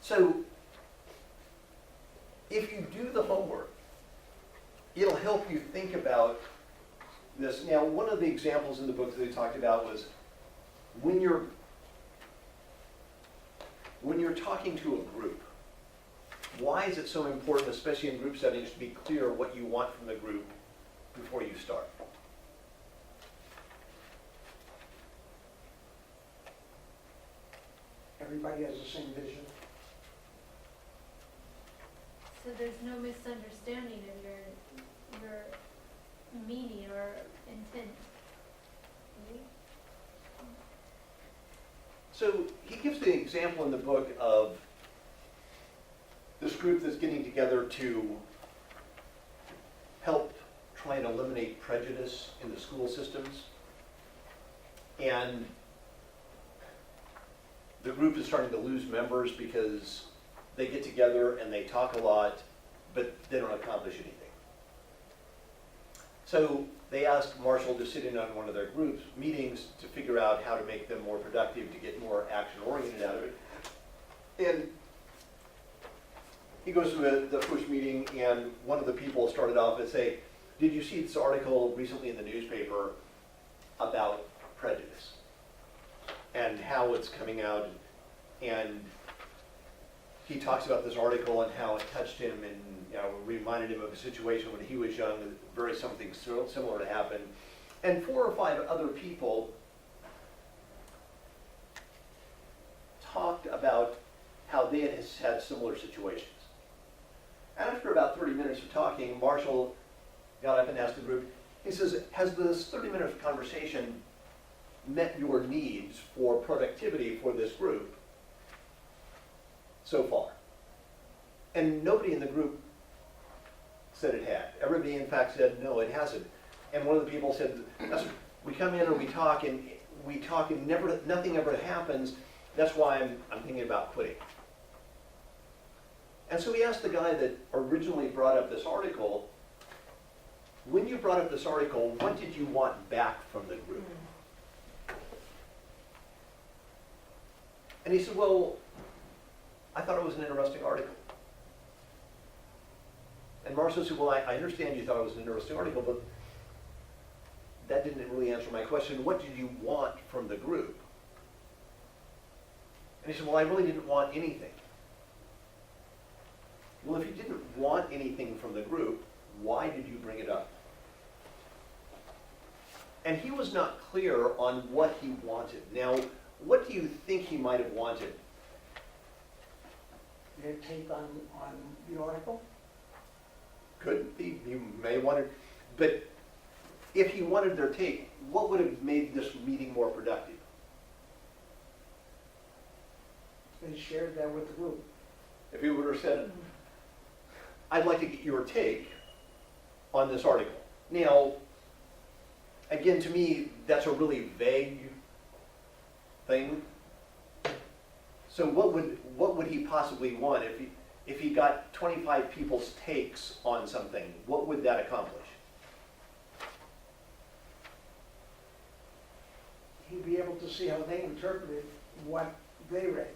So, if you do the homework, it'll help you think about this. Now, one of the examples in the book that they talked about was when you're talking to a group, why is it so important, especially in group settings, to be clear what you want from the group before you start? Everybody has the same vision. So there's no misunderstanding of your meaning or intent. Right? So he gives the example in the book of this group that's getting together to help try and eliminate prejudice in the school systems. And the group is starting to lose members because they get together and they talk a lot, but they don't accomplish anything. So they asked Marshall to sit in on one of their groups meetings to figure out how to make them more productive, to get more action oriented out of it. And he goes to the first meeting, and one of the people started off and say, "Did you see this article recently in the newspaper about prejudice and how it's coming out?" And he talks about this article and how it touched him and reminded him of a situation when he was young, very something similar to happen. And 4 or 5 other people talked about how they had had similar situations. And after about 30 minutes of talking, Marshall got up and asked the group, he says, "Has this 30-minute conversation met your needs for productivity for this group so far?" And nobody in the group said it had. Everybody, in fact, said, "No, it hasn't." And one of the people said, "We come in and we talk and nothing ever happens. That's why I'm thinking about quitting." And so we asked the guy that originally brought up this article, "When you brought up this article, what did you want back from the group?" And he said, "Well, I thought it was an interesting article." And Marshall said, "Well, I understand you thought it was an interesting article, but that didn't really answer my question. What did you want from the group?" And he said, "Well, I really didn't want anything." Well, if you didn't want anything from the group, why did you bring it up? And he was not clear on what he wanted. Now, what do you think he might have wanted? Their take on the article? Could be, you may want it, but if he wanted their take, what would have made this meeting more productive? They shared that with the group. If he would have said, "I'd like to get your take on this article." Now, again, to me, that's a really vague thing. So what would he possibly want if he got 25 people's takes on something? What would that accomplish? He'd be able to see how they interpreted what they read.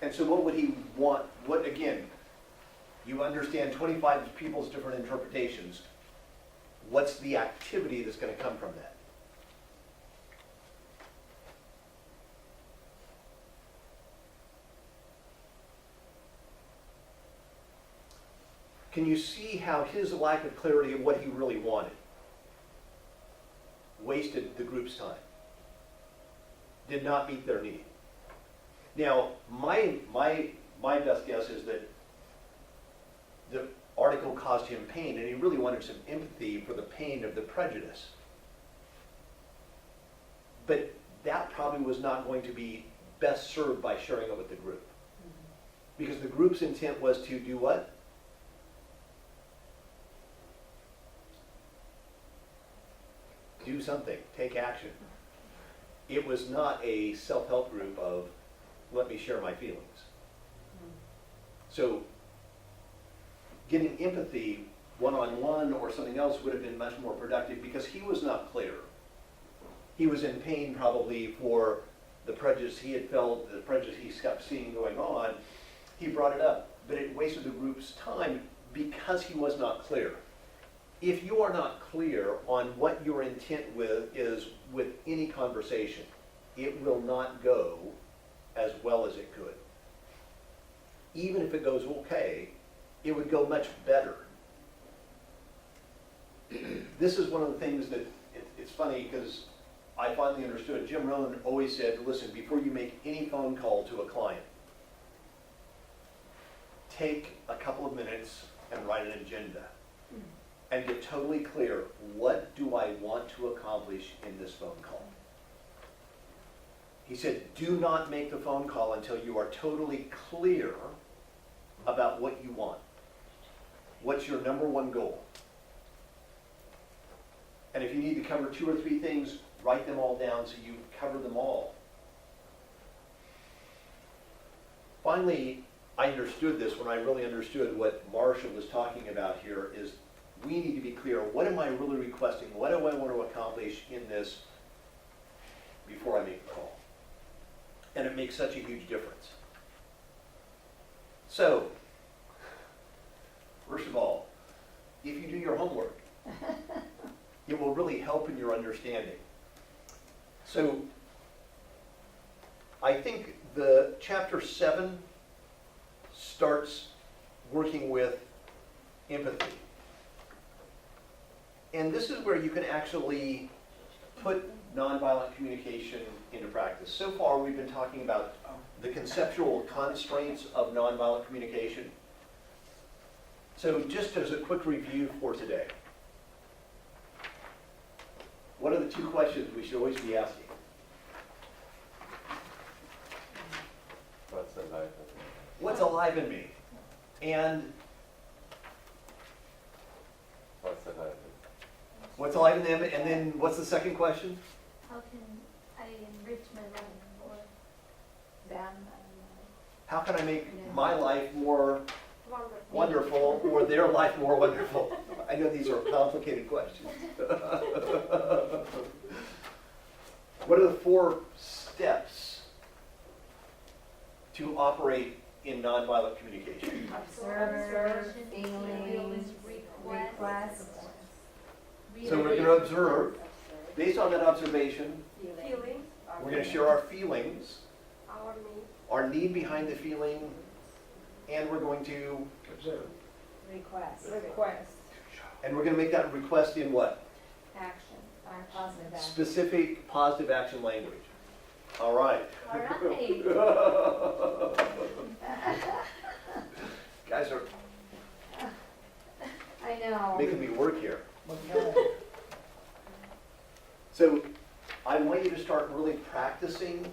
And so what would he want? What, again, you understand 25 people's different interpretations. What's the activity that's going to come from that? Can you see how his lack of clarity of what he really wanted wasted the group's time? Did not meet their need. Now, my best guess is that the article caused him pain, and he really wanted some empathy for the pain of the prejudice. But that probably was not going to be best served by sharing it with the group. Because the group's intent was to do what? Do something, take action. It was not a self-help group of, let me share my feelings. So getting empathy one-on-one or something else would have been much more productive because he was not clear. He was in pain probably for the prejudice he had felt, the prejudice he kept seeing going on. He brought it up, but it wasted the group's time because he was not clear. If you are not clear on what your intent is with any conversation, it will not go as well as it could. Even if it goes okay, it would go much better. This is one of the things that, it's funny because I finally understood. Jim Rohn always said, listen, before you make any phone call to a client, take a couple of minutes and write an agenda. And get totally clear, what do I want to accomplish in this phone call? He said, do not make the phone call until you are totally clear about what you want. What's your number one goal? And if you need to cover 2 or 3 things, write them all down so you cover them all. Finally, I understood this when I really understood what Marshall was talking about here is we need to be clear, what am I really requesting? What do I want to accomplish in this before I make the call? And it makes such a huge difference. So, first of all, if you do your homework, it will really help in your understanding. So, I think the chapter 7 starts working with empathy. And this is where you can actually put nonviolent communication into practice. So far, we've been talking about the conceptual constraints of nonviolent communication. So just as a quick review for today, what are the 2 questions we should always be asking? What's alive in me? What's alive in me? And What's alive in me? what's alive in them? And then what's the second question? How can I enrich my life or Them How can I make my life more wonderful or their life more wonderful? I know these are complicated questions. What are the 4 steps to operate in nonviolent communication? Observe, feelings, request. So we're going to observe. Based on that observation, feelings, we're going to share our feelings, our needs, our need behind the feeling, and we're going to Request. and we're going to make that request in what? Action. Positive action. Specific positive action language. All right. all right. Guys are I know. making me work here. So I want you to start really practicing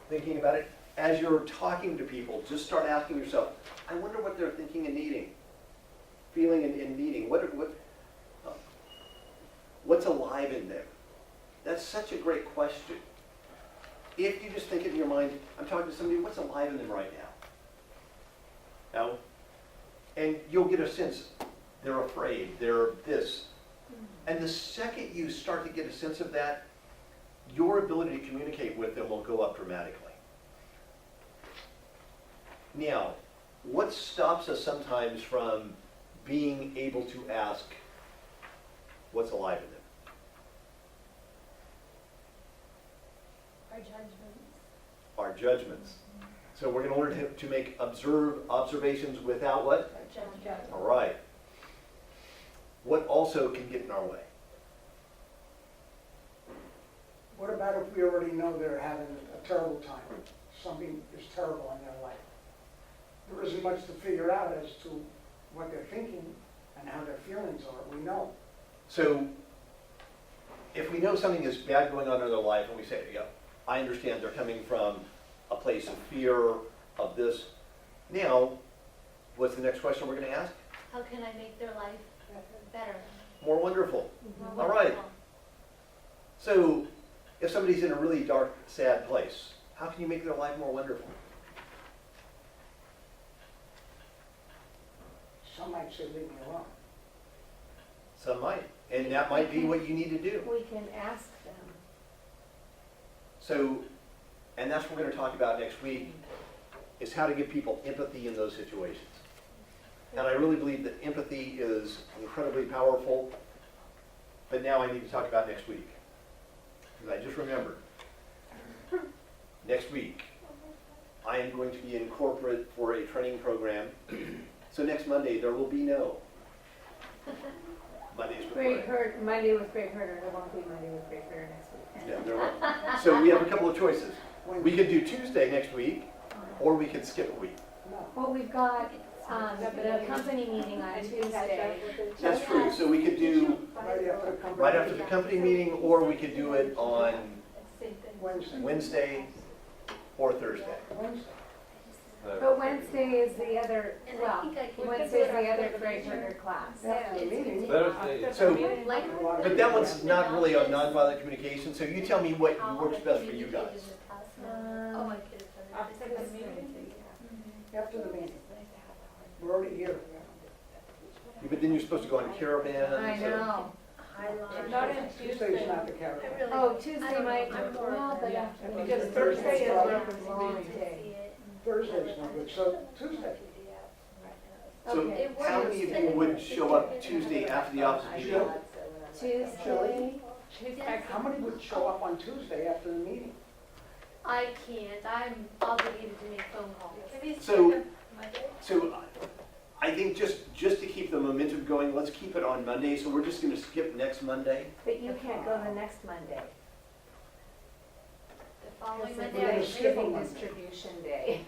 thinking about it. As you're talking to people, just start asking yourself, I wonder what they're thinking and needing, feeling and needing. What's alive in them? That's such a great question. If you just think it in your mind, I'm talking to somebody, what's alive in them right now? Now, and you'll get a sense, they're afraid, they're this. And the second you start to get a sense of that, your ability to communicate with them will go up dramatically. Now, what stops us sometimes from being able to ask what's alive in them? Our judgments. Our judgments. So we're going to learn to make observations without what? Our judgments. All right. What also can get in our way? What about if we already know they're having a terrible time? Something is terrible in their life. There isn't much to figure out as to what they're thinking and how their feelings are. We know. So if we know something is bad going on in their life and we say, yeah, I understand they're coming from a place of fear, of this. Now, what's the next question we're going to ask? How can I make their life better? More wonderful. More All right. wonderful? So if somebody's in a really dark, sad place, how can you make their life more wonderful? Some might say, leave me alone. Some might. And that might be what you need to do. We can ask them. So, and that's what we're going to talk about next week, is how to give people empathy in those situations. And I really believe that empathy is incredibly powerful, but now I need to talk about next week. Because I just remembered, next week, I am going to be in corporate for a training program. So next Monday, there will be no Mondays with Greg Brian. Herder, Monday with Greg Herder, there won't be Monday with Greg Herder next week. Yeah, there won't. So we have a couple of choices. We could do Tuesday next week, or we could skip a week. No. Well, we've got, the company meeting on Tuesday. That's true, so we could do right after the company meeting, or we could do it on Wednesday. Wednesday or Thursday. Wednesday. But Wednesday is the other, And well, I think I can. Wednesday is the other Greg Herder class. After the meeting. Thursday. So, Like, but that one's not really on nonviolent communication, so you tell me what works best for you guys. Oh, my kids. After the meeting? After the meeting. We're already here. Yeah, but then you're supposed to go on caravan. I so- know. Not on Tuesday's Tuesday. not the caravan. Really, Oh, I Tuesday don't might, know, I'm more well, but Yeah. after. Because Thursday Thursday is Friday. Reference Long Day. day. Thursday's no good, so Tuesday. So Okay. how many of you would show up Tuesday after the office meeting? Tuesday, How many would show up on Tuesday after the meeting? I can't, I'm obligated to make phone calls. So, so I think just to keep the momentum going, let's keep it on Monday. So we're just gonna skip next Monday. but you can't go the next Monday. The following Because Monday, we're I gonna it's skip do. on Thanksgiving Monday. distribution day.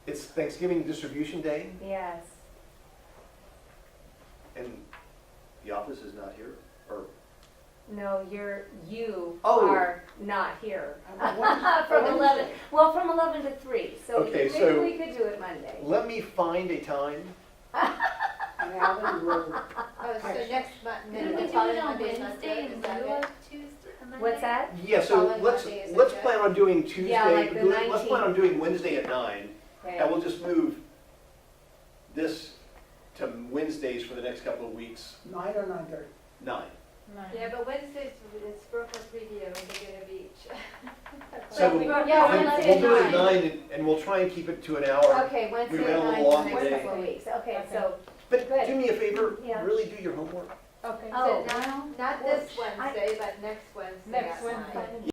It's Thanksgiving distribution day Yes. and the office is not here, or? No, you Oh. are not here. From From 11, well, from 11 to 3, so Okay, maybe so- we could do it Monday. Let me find a time. And Alan will, Oh, so next month, Could then we the do it following on Monday is not Wednesday good, in is that lieu it? of Tuesday, Monday? What's that? Yeah, so Following let's Monday, is it let's good? plan on doing Tuesday. Yeah, like the Let's plan on 19th. doing Wednesday at 9, Okay. and we'll just move this to Wednesdays for the next couple of weeks. 9 or 9:30? 9. Yeah, but Wednesday's, it's Brooklyn Preview in Laguna Beach. So we'll- then yeah, we'll Wednesday do it at at 9 and we'll try and keep it to an hour. Okay, Wednesday We at ran a 9 little for long the next today. couple of weeks. Okay, Okay. so, But Good. do me a favor, Yeah. really do your homework. Okay. Oh, So not this well, Wednesday, but next Wednesday Next at Wednesday. 9.